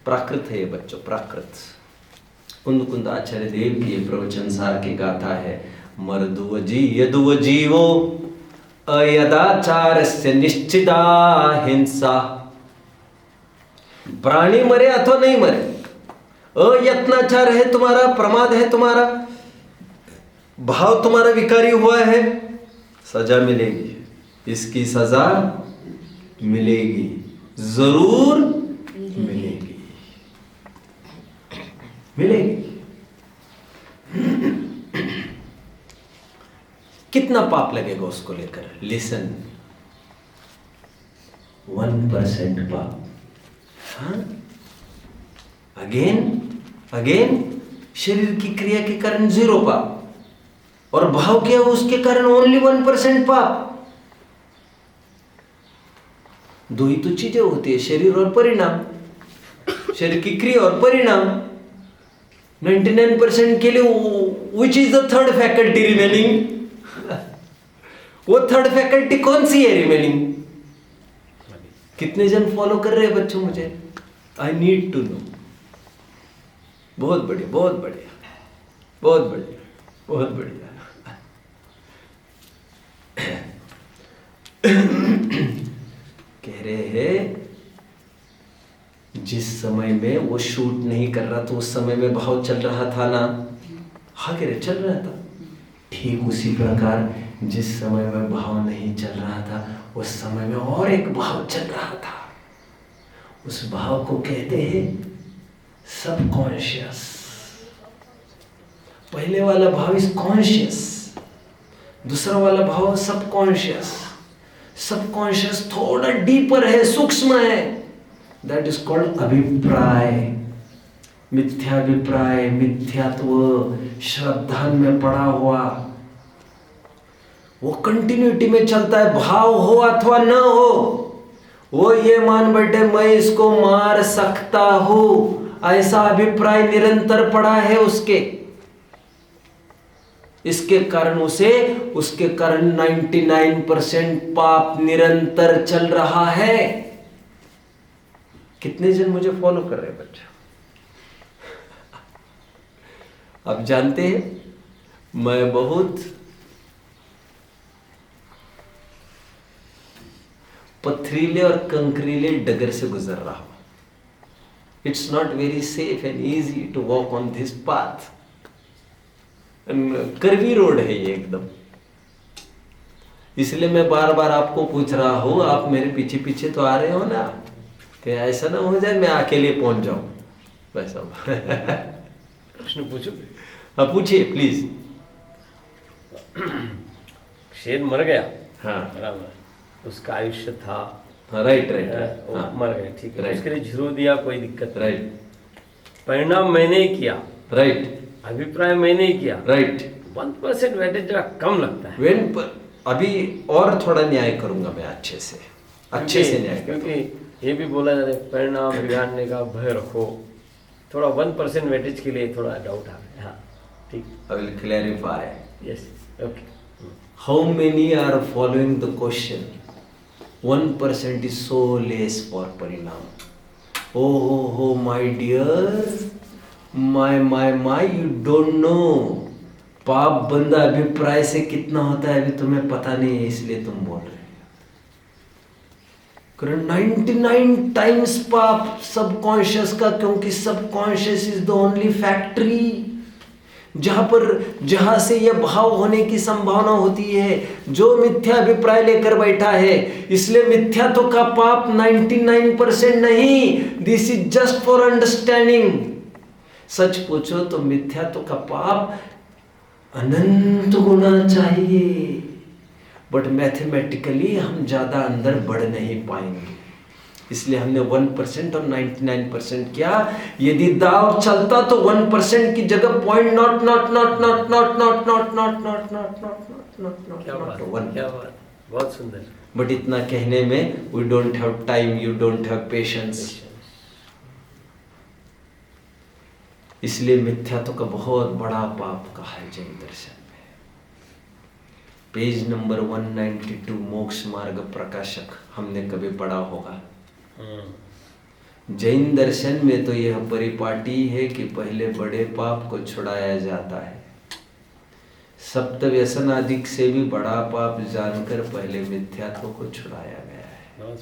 प्राकृत है ये बच्चों, प्राकृत। कुंद कुंद आचार्य देव की ये प्रवचन सार की गाथा है। मरदुवजीयदुव जीवो अयदाचारस्य निश्चिता हिंसा। प्राणी मरे अथवा नहीं मरे, अयत्नाचार है तुम्हारा, प्रमाद है तुम्हारा, भाव तुम्हारा विकारी हुआ है, सजा मिलेगी। इसकी सजा मिलेगी, जरूर मिलेगी, मिलेगी। कितना पाप लगेगा उसको लेकर? लिसन, 1% पाप। हाँ, अगेन शरीर की क्रिया के कारण 0 पाप, और भाव क्या हो उसके कारण ओनली 1% पाप। दो ही तो चीजें होती है, शरीर और परिणाम, शरीर की क्रिया और परिणाम। 99% के लिए which is the third faculty remaining? वो थर्ड फैकल्टी कौन सी है रिमेनिंग? कितने जन फॉलो कर रहे हैं बच्चों? मुझे आई नीड टू नो। बहुत बढ़िया, बहुत बढ़िया, बहुत बढ़िया, बहुत बढ़िया। कह रहे हैं जिस समय में वो शूट नहीं कर रहा तो उस समय में भाव चल रहा था ना? हाँ कह रहे चल रहा था। ठीक उसी प्रकार जिस समय में भाव नहीं चल रहा था उस समय में और एक भाव चल रहा था। उस भाव को कहते हैं सबकॉन्शियस। पहले वाला भाव इज कॉन्शियस, दूसरा वाला भाव सबकॉन्शियस। सबकॉन्शियस थोड़ा डीपर है, सूक्ष्म है। दैट इज कॉल्ड अभिप्राय, मिथ्याभिप्राय, मिथ्यात्व, श्रद्धा में पड़ा हुआ। वो कंटिन्यूटी में चलता है, भाव हो अथवा न हो। वो ये मान बैठे मैं इसको मार सकता हूं, ऐसा अभिप्राय निरंतर पड़ा है उसके। इसके कारण उसके कारण 99% पाप निरंतर चल रहा है। कितने जन मुझे फॉलो कर रहे हैं बच्चे? अब जानते हैं मैं बहुत पथरीले और कंकरीले डगर से गुजर रहा हूं। It's not very safe and easy to walk on this path. Curvy road है ये एकदम। इसलिए मैं बार बार आपको पूछ रहा हूं, आप मेरे पीछे पीछे तो आ रहे हो ना, कि ऐसा ना हो जाए मैं अकेले पहुंच जाऊं। वैसा प्रश्न पूछो। हाँ पूछिए प्लीज। शेर मर गया, हाँ बराबर, उसका आयुष्य था, हाँ राइट राइट, वो हाँ मर गया, ठीक है, right. उसके लिए झुरो दिया, कोई दिक्कत नहीं। राइट, परिणाम मैंने ही किया, राइट, अभिप्राय मैंने ही किया, राइट। 1% वेटेज जरा कम लगता है। वेन अभी और थोड़ा न्याय करूंगा मैं अच्छे से न्याय करूंगा। क्योंकि ये भी बोला जाता है परिणाम बिगाड़ने का भय रखो, थोड़ा 1% वेटेज के लिए थोड़ा डाउट आ गया। हाँ ठीक, I will clarify. Yes, okay. How many are following the question? 1% is so less for परिणाम। Oh, my dear, my, you don't know। पाप बंदा अभिप्राय से कितना होता है अभी तुम्हें पता नहीं है, इसलिए तुम बोल रहे हो। 99 टाइम्स पाप सबकॉन्शियस का, क्योंकि subconscious is the only factory जहां से यह भाव होने की संभावना होती है जो मिथ्या अभिप्राय लेकर बैठा है। इसलिए मिथ्यात्व का पाप 99% नहीं, this is just for understanding. सच पूछो तो मिथ्यात्व का पाप अनंत गुना चाहिए, बट मैथमेटिकली हम ज्यादा अंदर बढ़ नहीं पाएंगे। इसलिए हमने 1% और 99% किया। यदि दाव चलता तो 1% की जगह point not not not not not not not not not not not not not क्या बात, बहुत सुंदर। बट इतना कहने में we don't have time, you don't have patience. इसलिए मिथ्यात्व का बहुत बड़ा पाप कहा है जैन दर्शन में। पेज नंबर 192 मोक्ष मार्ग प्रकाशक हमने कभी पढ़ा होगा। जैन दर्शन में तो यह परिपाटी है कि पहले बड़े पाप को छुड़ाया जाता है। सप्त व्यसन आदि से भी बड़ा पाप जानकर पहले मिथ्यात्व को छुड़ाया गया है।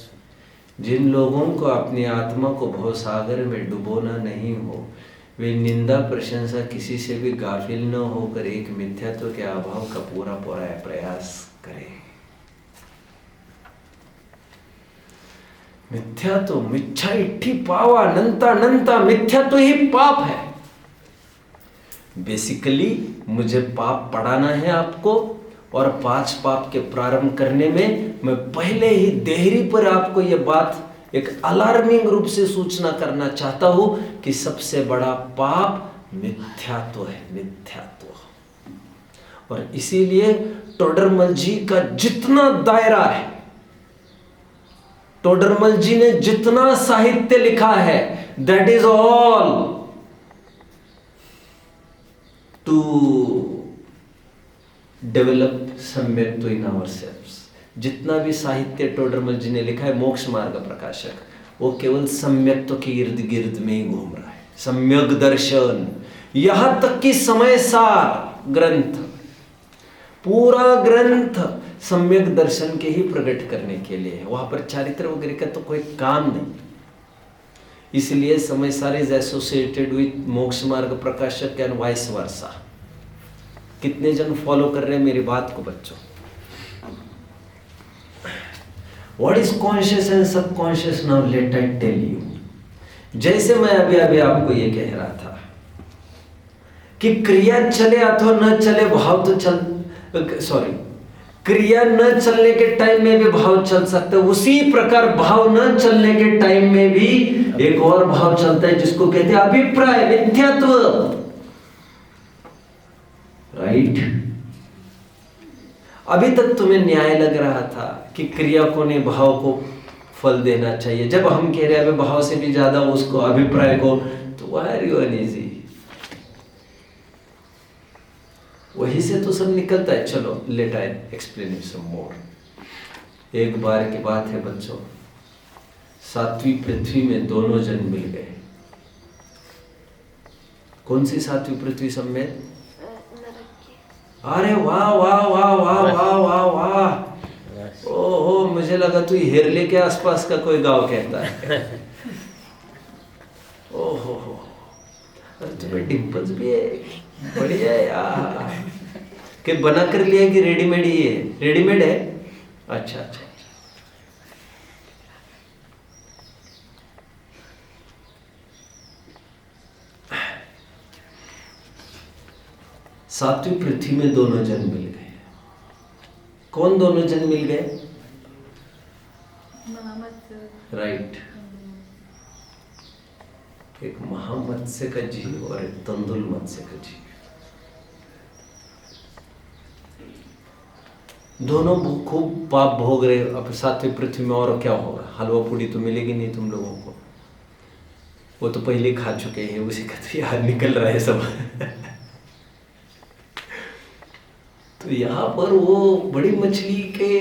जिन लोगों को अपनी आत्मा को भवसागर में डुबोना नहीं हो, वे निंदा प्रशंसा किसी से भी गाफिल न होकर एक मिथ्यात्व के अभाव का पूरा पूरा प्रयास करें। मिथ्यात्व मिच्छा इट्ठी पावा अनंता अनंता, मिथ्यात्व ही पाप है। बेसिकली मुझे पाप पढ़ाना है आपको, और 5 पाप के प्रारंभ करने में मैं पहले ही देहरी पर आपको यह बात एक अलार्मिंग रूप से सूचना करना चाहता हूं कि सबसे बड़ा पाप मिथ्यात्व है, मिथ्यात्व। और इसीलिए टोडरमल जी का जितना दायरा है, टोडरमल जी ने जितना साहित्य लिखा है, that is all to develop samyaktva in ourselves. जितना भी साहित्य टोडरमल जी ने लिखा है, मोक्ष मार्ग प्रकाशक, वो केवल सम्यक्त्व के इर्द गिर्द में ही घूम रहा है। सम्यक दर्शन, यहां तक कि समय सार ग्रंथ, पूरा ग्रंथ सम्यक दर्शन के ही प्रकट करने के लिए है। वहां पर चारित्र वगैरह का तो कोई काम नहीं। इसलिए समय सार इज एसोसिएटेड विथ मोक्ष मार्ग प्रकाशक एंड वाइस वर्सा। कितने जन फॉलो कर रहे हैं मेरी बात को बच्चों? What is conscious and subconscious? Now let I tell you. जैसे मैं अभी आपको ये कह रहा था कि क्रिया चले अथवा न चले भाव तो चल, क्रिया न चलने के टाइम में भी भाव चल सकता है। उसी प्रकार भाव न चलने के टाइम में भी एक और भाव चलता है जिसको कहते हैं अभिप्राय, मिथ्यात्व। राइट? अभी तक तुम्हें न्याय लग रहा था कि क्रिया को ने भाव को फल देना चाहिए। जब हम कह रहे हैं भाव से भी ज्यादा उसको अभिप्राय को, तो वाई आर यू अनईजी? वही से तो सब निकलता है। चलो let I explain you some more. एक बार की बात है बच्चों, 7वीं पृथ्वी में दोनों जन मिल गए। कौन सी 7वीं पृथ्वी समेत? अरे वाह वाह वाह वाह वाह वाह वाह, ओहो, मुझे लगा तू हेरले के आसपास का कोई गांव कहता है। ओहो, अरे तुम्हें डिम्पल्स भी है, बढ़िया है यार। कि बना कर लिया कि रेडीमेड ही है? रेडीमेड है। अच्छा अच्छा। 7वीं पृथ्वी में दोनों जन मिल गए। कौन दोनों जन मिल गए? राइट। एक महामत्स्य का जीव और एक तंदुल मत्स्य का जीव। दोनों खूब पाप भोग रहे। अब सातवीं पृथ्वी में और क्या होगा? हलवा पूड़ी तो मिलेगी नहीं तुम लोगों को, वो तो पहले खा चुके हैं, उसी का तो यार निकल रहा है सब। तो यहाँ पर वो बड़ी मछली के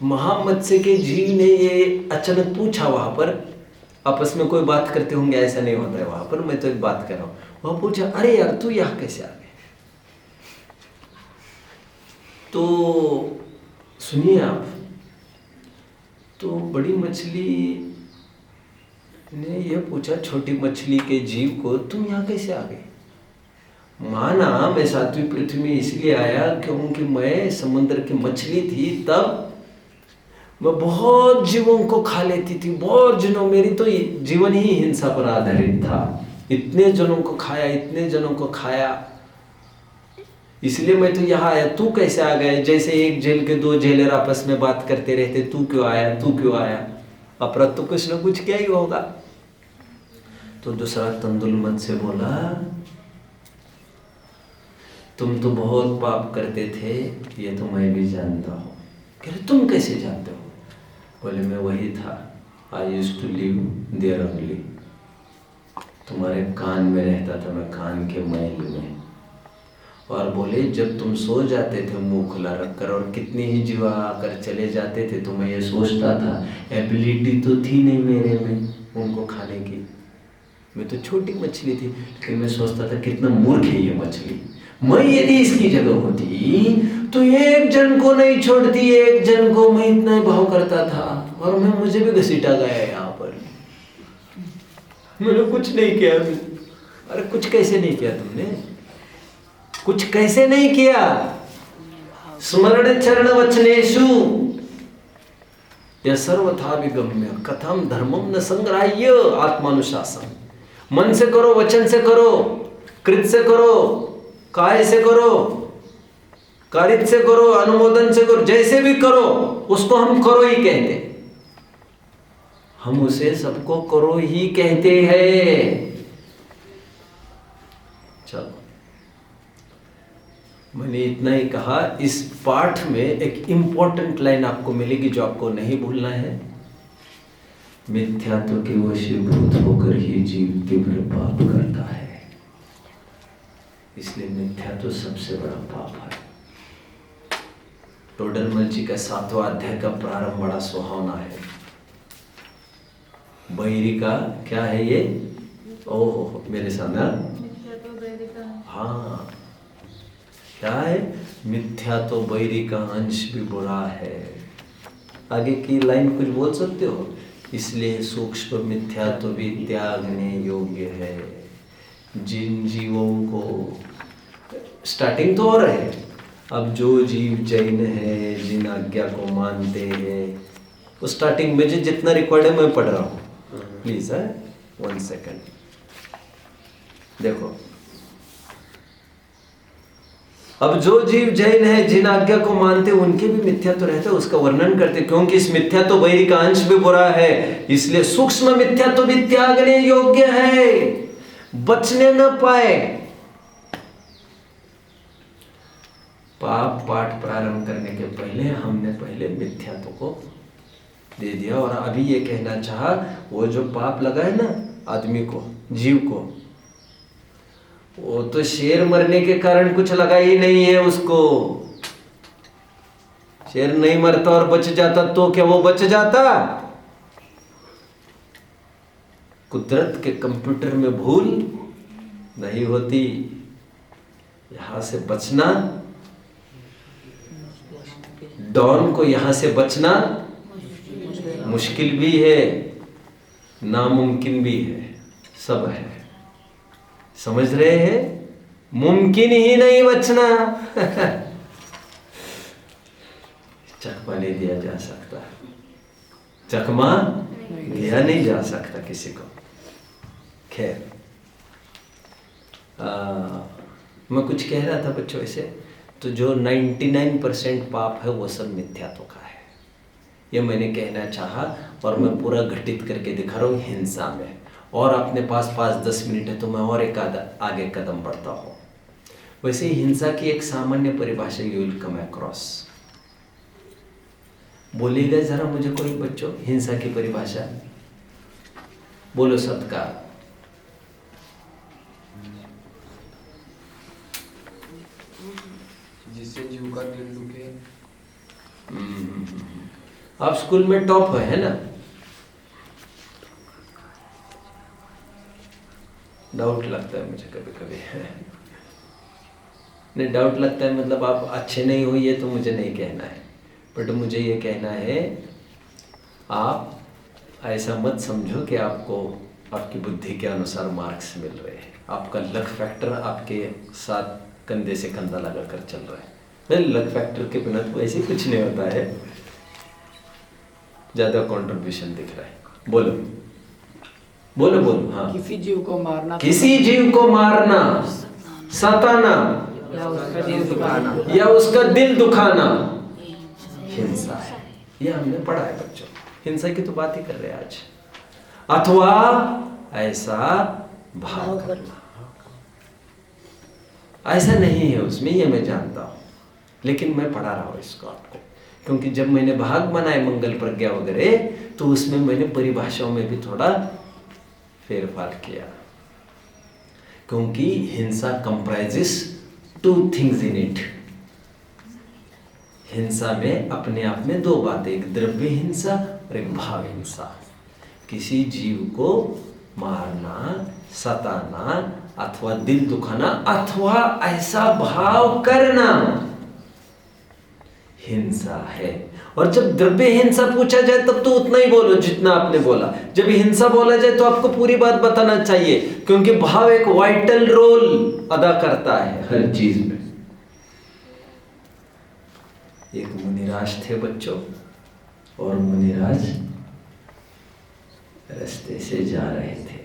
महामत्स्य के जीव ने ये अचानक पूछा, वहां पर आपस में कोई बात करते होंगे, ऐसा नहीं होता है वहां पर, मैं तो एक बात कर रहा हूँ। वह पूछा, अरे यार तू यहाँ कैसे आ गए? तो सुनिए आप, तो बड़ी मछली ने यह पूछा छोटी मछली के जीव को, तुम यहाँ कैसे आ गए? माना मैं सातवीं पृथ्वी में इसलिए आया क्योंकि मैं समुद्र की मछली थी, तब मैं बहुत जीवों को खा लेती थी, बहुत जनों, मेरी तो जीवन ही हिंसा पर आधारित था। इतने जनों को खाया, इतने जनों को खाया, इसलिए मैं तो यहाँ आया। तू कैसे आ गए? जैसे एक जेल के दो जेलर आपस में बात करते रहते, तू क्यों आया, तू क्यों आया? अपराध तो कुछ ना कुछ क्या ही होगा। तो दूसरा तंदुलमत से बोला, तुम तो बहुत पाप करते थे, ये तो मैं भी जानता हूँ। कह रहे तुम कैसे जानते हो? बोले मैं वही था, I used to live there only. तुम्हारे कान में रहता था मैं, कान के मैल में। और बोले जब तुम सो जाते थे मुंह खुला रखकर, और कितनी ही जीवा आकर चले जाते थे, तो मैं ये सोचता था एबिलिटी तो थी नहीं मेरे में उनको खाने की, मैं तो छोटी मछली थी, लेकिन मैं सोचता था कितना मूर्ख है ये मछली। मैं यदि इसकी जगह होती तो एक जन को नहीं छोड़ती, एक जन को मैं इतना भाव करता था, और मैं मुझे भी घसीटा गया यहाँ पर। मैंने कुछ नहीं किया। अरे कुछ कैसे नहीं किया तुमने? कुछ कैसे नहीं किया? स्मरण चरण वचनेषु यह सर्वथा विगम्य कथम धर्मम न संग्राह्य आत्मानुशासन। मन से करो, वचन से करो, कृत से करो, काय से करो, कारित से करो, अनुमोदन से करो, जैसे भी करो उसको हम करो ही कहते, हम उसे सबको करो ही कहते हैं। चलो, मैंने इतना ही कहा। इस पाठ में एक इंपॉर्टेंट लाइन आपको मिलेगी जो आपको नहीं भूलना है। मिथ्यात्व के वशीभूत होकर ही जीव तीव्र पाप करता है, इसलिए मिथ्यात्व सबसे बड़ा पाप है। टोडरमल जी का 7वां अध्याय का प्रारंभ बड़ा सुहावना है। बैरी का क्या है ये? ओह मेरे सामने, हाँ क्या है? मिथ्या तो बैरी का अंश भी बुरा है। आगे की लाइन कुछ बोल सकते हो? इसलिए सूक्ष्म मिथ्या तो भी त्यागने योग्य है। जिन जीवों को, स्टार्टिंग तो और है, अब जो जीव जैन है, जिन आज्ञा को मानते हैं, वो स्टार्टिंग में जितना रिकॉर्ड है मैं पढ़ रहा हूँ, प्लीज है 1 सेकेंड। देखो, अब जो जीव जैन है, जिन आज्ञा को मानते उनके भी मिथ्या तो रहता है, उसका वर्णन करते, क्योंकि इस मिथ्या तो बैरी का अंश भी बुरा है, इसलिए सूक्ष्म मिथ्या तो भी त्यागने योग्य है, बचने न पाए। पाप पाठ प्रारंभ करने के पहले हमने पहले मिथ्यात्व को दे दिया, और अभी ये कहना चाहा, वो जो पाप लगा है ना आदमी को, जीव को, वो तो शेर मरने के कारण कुछ लगा ही नहीं है उसको। शेर नहीं मरता और बच जाता तो क्या वो बच जाता? कुदरत के कंप्यूटर में भूल नहीं होती। यहां से बचना, डॉन को यहां से बचना मुश्किल भी है, नामुमकिन भी है, सब है। समझ रहे हैं? मुमकिन ही नहीं बचना। चकमा नहीं दिया जा सकता, चकमा दिया नहीं जा सकता किसी को। खैर, मैं कुछ कह रहा था बच्चों ऐसे, तो जो 99% पाप है वो सब मिथ्यात्व का है, ये मैंने कहना चाहा, और मैं पूरा घटित करके दिखा रहा हूँ हिंसा में। और अपने पास 5-10 मिनट है तो मैं और एक आगे कदम बढ़ता हूँ। वैसे हिंसा की एक सामान्य परिभाषा यू विल कम अक्रॉस। बोलिएगा जरा मुझे कोई बच्चों हिंसा की परिभाषा, बोलो सबका। जिससे जीव का दिल दुखे। आप स्कूल में टॉप है ना? डाउट लगता है मुझे कभी कभी नहीं, डाउट लगता है मतलब आप अच्छे नहीं हो ये तो मुझे नहीं कहना है, बट मुझे ये कहना है आप ऐसा मत समझो कि आपको आपकी बुद्धि के अनुसार मार्क्स मिल रहे हैं। आपका लक फैक्टर आपके साथ कंधे से कंधा लगा कर चल रहा है। लक फैक्टर के बिना तो ऐसे कुछ नहीं होता है, ज्यादा कंट्रीब्यूशन दिख रहा है। बोलो बोलो बोलो। हाँ, किसी जीव को मारना, किसी जीव को मारना, सताना या उसका दिल दुखाना, या उसका दिल दुखाना हिंसा है। ये हमने पढ़ा है बच्चों, हिंसा की तो बात ही कर रहे हैं आज। अथवा ऐसा भाव करना, ऐसा नहीं है उसमें, ये मैं जानता हूं, लेकिन मैं पढ़ा रहा हूं इसको आपको, क्योंकि जब मैंने भाग बनाए मंगल प्रज्ञा वगैरह तो उसमें मैंने परिभाषाओं में भी थोड़ा फेरफार किया, क्योंकि हिंसा कंप्राइजेस 2 थिंग्स इन इट। हिंसा में अपने आप में 2 बातें, एक द्रव्य हिंसा और एक भाव हिंसा। किसी जीव को मारना, सताना अथवा दिल दुखाना अथवा ऐसा भाव करना हिंसा है। और जब द्रव्य हिंसा पूछा जाए तब तो उतना ही बोलो जितना आपने बोला। जब हिंसा बोला जाए तो आपको पूरी बात बताना चाहिए, क्योंकि भाव एक वाइटल रोल अदा करता है हर चीज में। एक मुनिराज थे बच्चों, और मुनिराज रास्ते से जा रहे थे।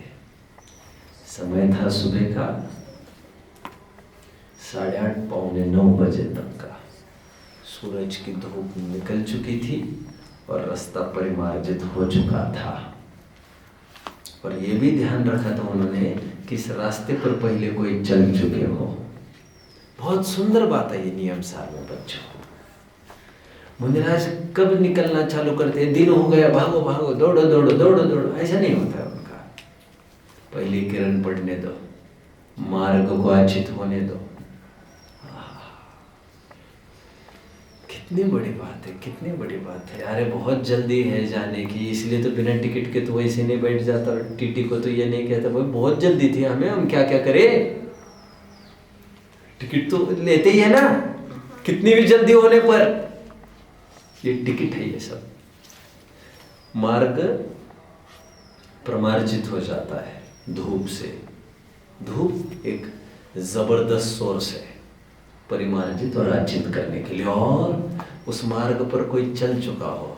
समय था सुबह का 8:30 पौने 9 बजे तक का। सूरज की धूप निकल चुकी थी और रास्ता परिमार्जित हो चुका था। और ये भी ध्यान रखा था उन्होंने कि इस रास्ते पर पहले कोई चल चुके हो। बहुत सुंदर बात है ये नियम सार में बच्चों। मुनिराज कब निकलना चालू करते हैं? दिन हो गया, भागो भागो, दौड़ो दौड़ो दौड़ो दौड़ो, ऐसा नहीं होता है उनका। पहली किरण पड़ने दो, मार्ग को आचित होने दो। कितनी बड़ी बात है, कितनी बड़ी बात है। अरे बहुत जल्दी है जाने की, इसलिए तो बिना टिकट के तो वैसे नहीं बैठ जाता। और टीटी को तो ये नहीं कहता भाई बहुत जल्दी थी हमें, हम क्या क्या करें, टिकट तो लेते ही है ना, कितनी भी जल्दी होने पर। ये टिकट है ये सब। मार्ग प्रमार्जित हो जाता है धूप से। धूप एक जबरदस्त सोर्स है परिमार्जित और आचित करने के लिए। और उस मार्ग पर कोई चल चुका हो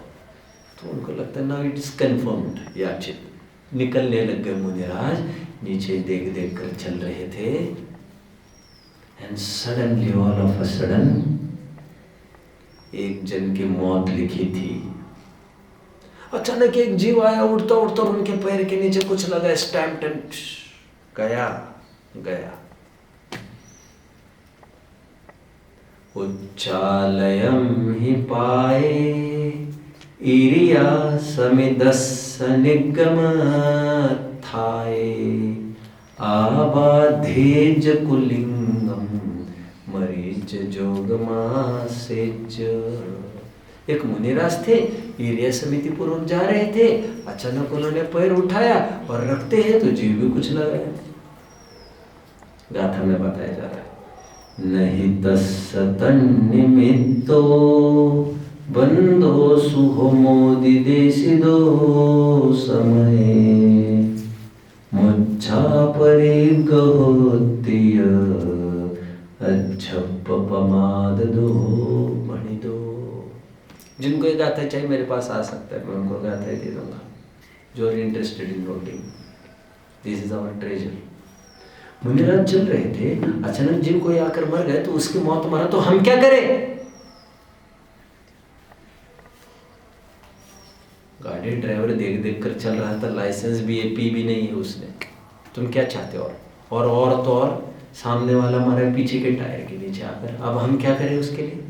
तो उनको लगता है नाउ इट इज कन्फर्म्ड, ये आचित। निकलने लग गए मुनिराज, नीचे देख देख कर चल रहे थे। And suddenly, all of a sudden, एक जन की मौत लिखी थी। अचानक एक जीव आया उड़ता उड़ता, उनके पैर के नीचे कुछ लगा, स्टैम्प एंड गया गया। उच्चालयम ही पाए इरिया समिदस्स निगम थाए आबाधेज कुलिंगम मरीच जोगमासेच। एक मुनिराज थे, इरिया समिति पूर्वक जा रहे थे। अचानक उन्होंने पैर उठाया और रखते हैं तो जीव भी कुछ लगाया। गाथा में बताया जा रहा है, नहीं तस्य तन्निमित्तो बंधो सुहोमोदि देशिदो समय मुच्छा परिगहोत्य अच्छपमाद दो मणि दो। जिनको ये गाथा चाहिए मेरे पास आ सकता है, मैं उनको गाथा ही दे दूंगा। जो are interested in noting, this is our treasure. Muniraj चल रहे थे, अचानक जिन कोई आकर मर गए तो उसकी मौत मरा तो हम क्या करें? गाड़ी ड्राइवर देख देख कर चल रहा था, लाइसेंस भी है, पी भी नहीं है उसने। तुम क्या चाहते हो? और तो और सामने वाला हमारे पीछे के टायर के नीचे आकर, अब हम क्या करें उसके लिए?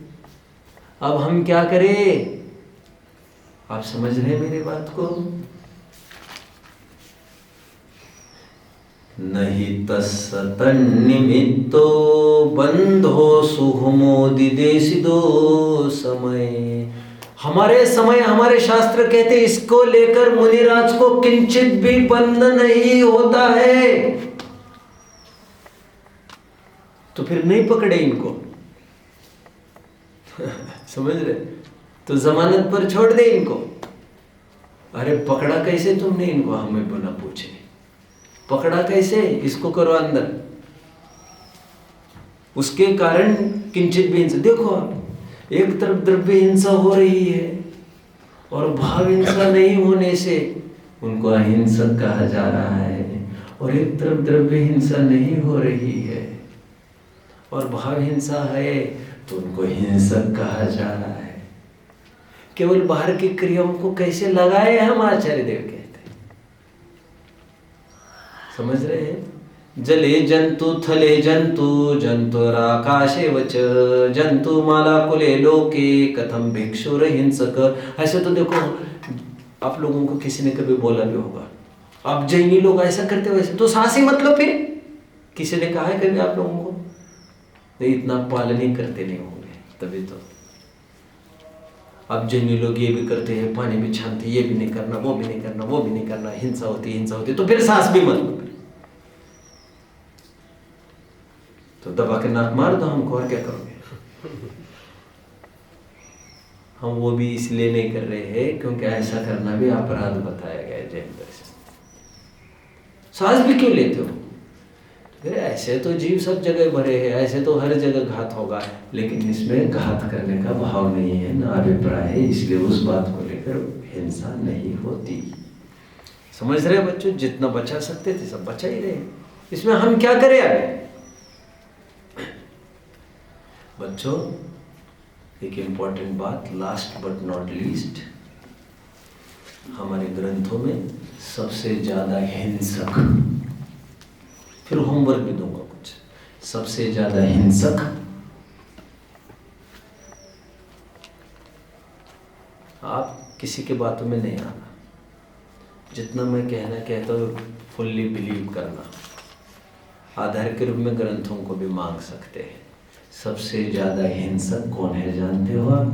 अब हम क्या करें? आप समझ रहे हैं मेरी बात को? नहीं तस्य तन्निमित्तो बंधो सुखमोदिदेशिदो समय। हमारे समय, हमारे शास्त्र कहते इसको लेकर मुनिराज को किंचित भी बंध नहीं होता है। तो फिर नहीं पकड़े इनको समझ रहे? तो जमानत पर छोड़ दे इनको। अरे पकड़ा कैसे तुमने इनको? हमें बिना पूछे पकड़ा कैसे? इसको करो अंदर। उसके कारण किंचित भी हिंसा। देखो आप, एक तरफ द्रव्य हिंसा हो रही है और भाव हिंसा नहीं होने से उनको अहिंसक कहा जा रहा है, और एक तरफ द्रव्य हिंसा नहीं हो रही है और भाव हिंसा है तो उनको हिंसक कहा जा रहा है। केवल बाहर की क्रियाओं को कैसे लगाए हम आचार्य देव कहते हैं। समझ रहे हैं? जले जंतु थले जंतु जंतुराकाशे वच जंतु मालाकुले लोके कथम भिक्षुर हिंसक। ऐसे तो देखो, आप लोगों को किसी ने कभी बोला भी होगा, आप जैनी लोग ऐसा करते हो, वैसे तो सासी मतलब फिर किसी ने कहा है कभी आप लोगों को? नहीं, इतना पालन ही करते नहीं होंगे तभी तो। अब जैनी लोग ये भी करते हैं, पानी भी छानते, ये भी नहीं करना, वो भी नहीं करना, वो भी नहीं करना, हिंसा होती, तो फिर सांस भी मत लो, तो दबा के नाक मार दो हमको, और क्या करोगे? हम वो भी इसलिए नहीं कर रहे हैं क्योंकि ऐसा करना भी अपराध बताया गया है जैन दर्शन। सांस भी क्यों लेते हो? ऐसे तो जीव सब जगह भरे हैं, ऐसे तो हर जगह घात होगा, लेकिन इसमें घात करने का भाव नहीं है, ना अभिप्राय है, इसलिए उस बात को लेकर हिंसा नहीं होती। समझ रहे बच्चों? जितना बचा सकते थे सब बचा ही रहे, इसमें हम क्या करें आगे? बच्चों एक इंपॉर्टेंट बात, लास्ट बट नॉट लीस्ट, हमारे ग्रंथों में सबसे ज्यादा हिंसक, फिर होमवर्क भी दूंगा कुछ, सबसे ज्यादा हिंसक आप किसी के बातों में नहीं आना, जितना मैं कहता हूँ फुल्ली बिलीव करना, आधार के रूप में ग्रंथों को भी मांग सकते हैं। सबसे ज्यादा हिंसक कौन है जानते हो आप?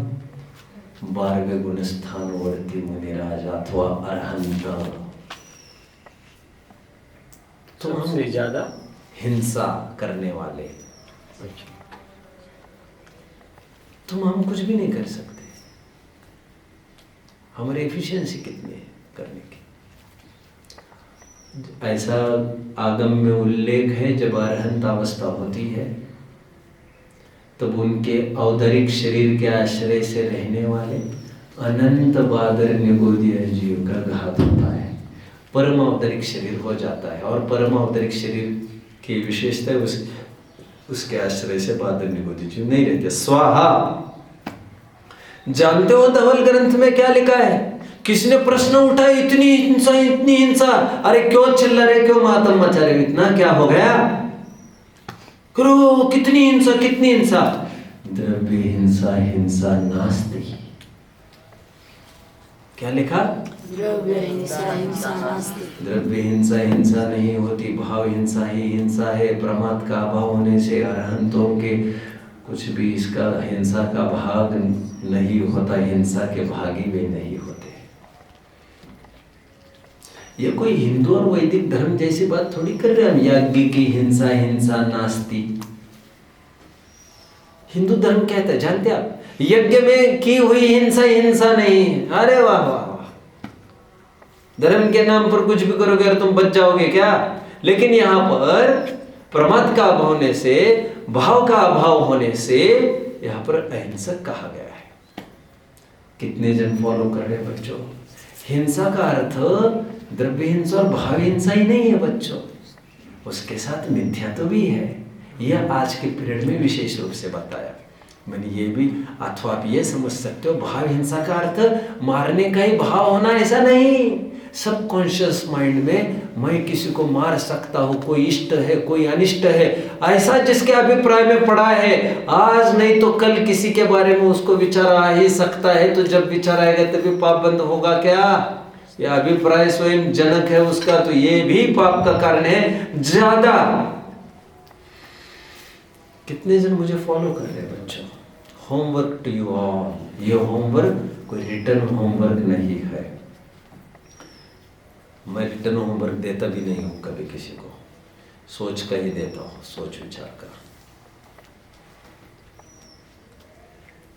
12वें गुण स्थान वर्ती मुनिराज अथवा अरहंत। तो सबसे ज्यादा हिंसा करने वाले, तुम हम कुछ भी नहीं कर सकते, हमारी एफिशिएंसी कितनी है करने की। ऐसा आगम में उल्लेख है, जब अरहंत अवस्था होती है तब उनके औदरिक शरीर के आश्रय से रहने वाले अनंत बादर निगोदीय जीव का घात होता है, परम औदरिक शरीर हो जाता है, और परम औदरिक शरीर की विशेषता है उसके आश्रय से बादर निगोदी जीव नहीं रहते। स्वाहा। जानते हो धवल ग्रंथ में क्या लिखा है? किसने प्रश्न उठा, इतनी हिंसा इतनी हिंसा, अरे क्यों चिल्ला रहे, क्यों मातम मचा रहे, इतना क्या हो गया? करो, कितनी हिंसा कितनी हिंसा? द्रव्य हिंसा हिंसा नास्ति। क्या लिखा? द्रव्य हिंसा हिंसा नास्ति। द्रव्य हिंसा हिंसा नहीं होती, भाव हिंसा ही हिंसा है। प्रमाद का अभाव होने से अरहंतों के कुछ भी इसका हिंसा का भाग नहीं होता, हिंसा के भागी भी नहीं होते। ये कोई हिंदू और वैदिक धर्म जैसी बात थोड़ी कर रहे हैं हम, यज्ञ की हिंसा हिंसा नास्ति। हिंदू धर्म कहता है, जानते आप, यज्ञ में की हुई हिंसा हिंसा नहीं। अरे वाह वाह वाह, धर्म के नाम पर कुछ भी करोगे और तुम बच जाओगे क्या? लेकिन यहाँ पर प्रमाद का अभाव होने से, भाव का अभाव होने से यहाँ पर अहिंसक कहा गया है। कितने जन फॉलो कर रहे हैं बच्चों? हिंसा का अर्थ द्रव्य हिंसा और भाव हिंसा ही नहीं है बच्चों, उसके साथ मिथ्या तो भी है। यह आज के पीरियड में विशेष रूप से बताया मैंने। ये भी, अथवा आप ये समझ सकते हो, भाव हिंसा का अर्थ मारने का ही भाव होना ऐसा नहीं, सबकॉन्शियस माइंड में मैं किसी को मार सकता हूँ, कोई इष्ट है कोई अनिष्ट है, ऐसा जिसके अभिप्राय में पड़ा है, आज नहीं तो कल किसी के बारे में उसको विचार आ ही सकता है। तो जब विचार आएगा तभी पाप बंद होगा क्या? यह अभिप्राय स्वयं जनक है उसका, तो ये भी पाप का कारण है ज्यादा। कितने जन मुझे फॉलो कर रहे हैं बच्चों? Homework to you all. ये होमवर्क कोई रिटर्न होमवर्क नहीं है। मैं रिटर्न होमवर्क देता भी नहीं हूं कभी किसी को, सोच कर ही देता हूं, सोच विचार कर।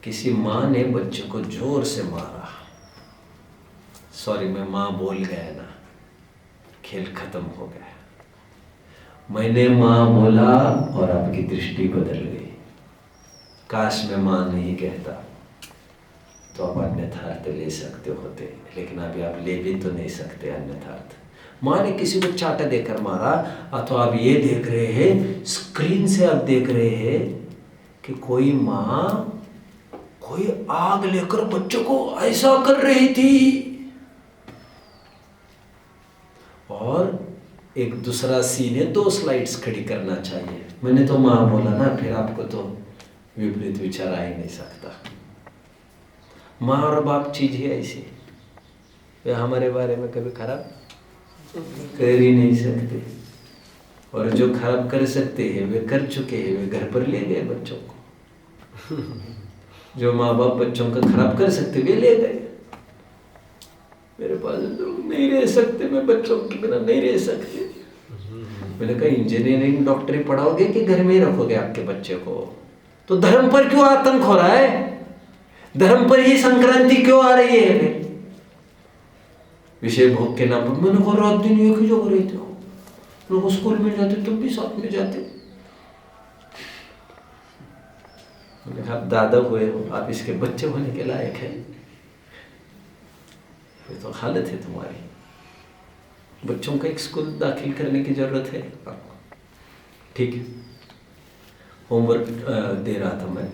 किसी माँ ने बच्चे को जोर से मारा, सॉरी मैं माँ बोल गया ना, खेल खत्म हो गया। मैंने माँ बोला और आपकी दृष्टि बदल गई। काश मैं माँ नहीं कहता तो आप अन्यथा अर्थ ले सकते होते, लेकिन अभी आप ले भी तो नहीं सकते अन्यथा अर्थ। माँ ने किसी को चाटा देकर मारा, अथवा आप ये देख रहे हैं स्क्रीन से, आप देख रहे हैं कि कोई माँ कोई आग लेकर बच्चों को ऐसा कर रही थी। और एक दूसरा सीन है, 2 स्लाइड्स खड़ी करना चाहिए। मैंने तो माँ बोला ना, फिर आपको तो विपरीत विचार आ ही नहीं सकता। माँ और बाप चीज ही ऐसी, वे हमारे बारे में कभी खराब कर ही नहीं सकते, और जो खराब कर सकते हैं वे कर चुके हैं, वे घर पर ले गए बच्चों को। जो माँ बाप बच्चों का खराब कर सकते वे ले गए। मेरे पास लोग नहीं रह सकते, मैं बच्चों के बिना नहीं रह सकते। मैंने कहा इंजीनियरिंग डॉक्टरी पढ़ाओगे कि घर में ही रखोगे आपके बच्चे को? तो धर्म पर क्यों आतंक हो रहा है? धर्म पर ही संक्रांति क्यों आ रही है? विषय भोग के नाम पर। मैंने कहा रात दिन एक ही जगह रहते हो, लोग स्कूल में जाते तुम भी साथ में जाते। मैंने कहा दादा हुए हो, आप इसके बच्चे होने के लायक हैं। ये तो हालत है तुम्हारी। बच्चों का एक स्कूल दाखिल करने की जरूरत है आपको, ठीक है? होमवर्क दे रहा था मैं,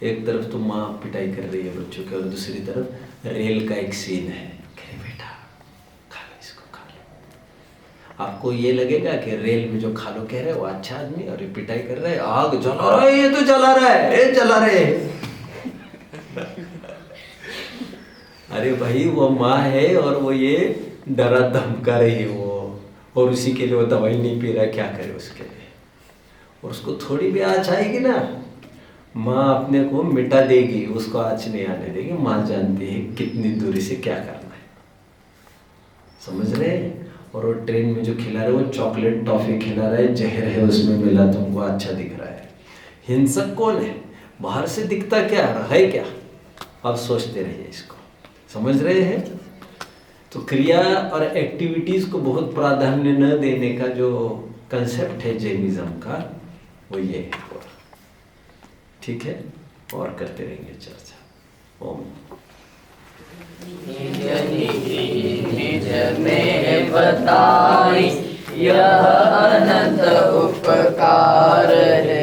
एक तरफ तो माँ पिटाई कर रही है बच्चों की, और दूसरी तरफ रेल का एक सीन है। कहे बेटा खा लो इसको, खा लो। आपको ये लगेगा कि रेल में जो खा लो कह रहे हैं वो अच्छा आदमी, और ये पिटाई कर रहा है, आग जला रहा है, ये तो जला रहा है, ये जला रहे हैं। अरे भाई वो माँ है और वो ये डरा धमका रही है वो, और उसी के लिए वो दवाई नहीं पी रहा, क्या करे उसके लिए? और उसको थोड़ी भी आँच आएगी ना, माँ अपने को मिटा देगी, उसको आँच नहीं आने देगी। माँ जानती है कितनी दूरी से क्या करना है, समझ रहे हैं? और वो ट्रेन में जो खिला रहा है वो चॉकलेट टॉफी खिला रहा है, जहर है उसमें मिला, तुमको अच्छा दिख रहा है। हिंसक कौन है? बाहर से दिखता क्या है क्या? आप सोचते रहिए इसको, समझ रहे हैं? तो क्रिया और एक्टिविटीज को बहुत प्राधान्य न देने का जो कंसेप्ट है जैनिज्म का, वो ये है। ठीक है, और करते रहेंगे चर्चा। ओम। निज में बताई यह अनंत उपकार है।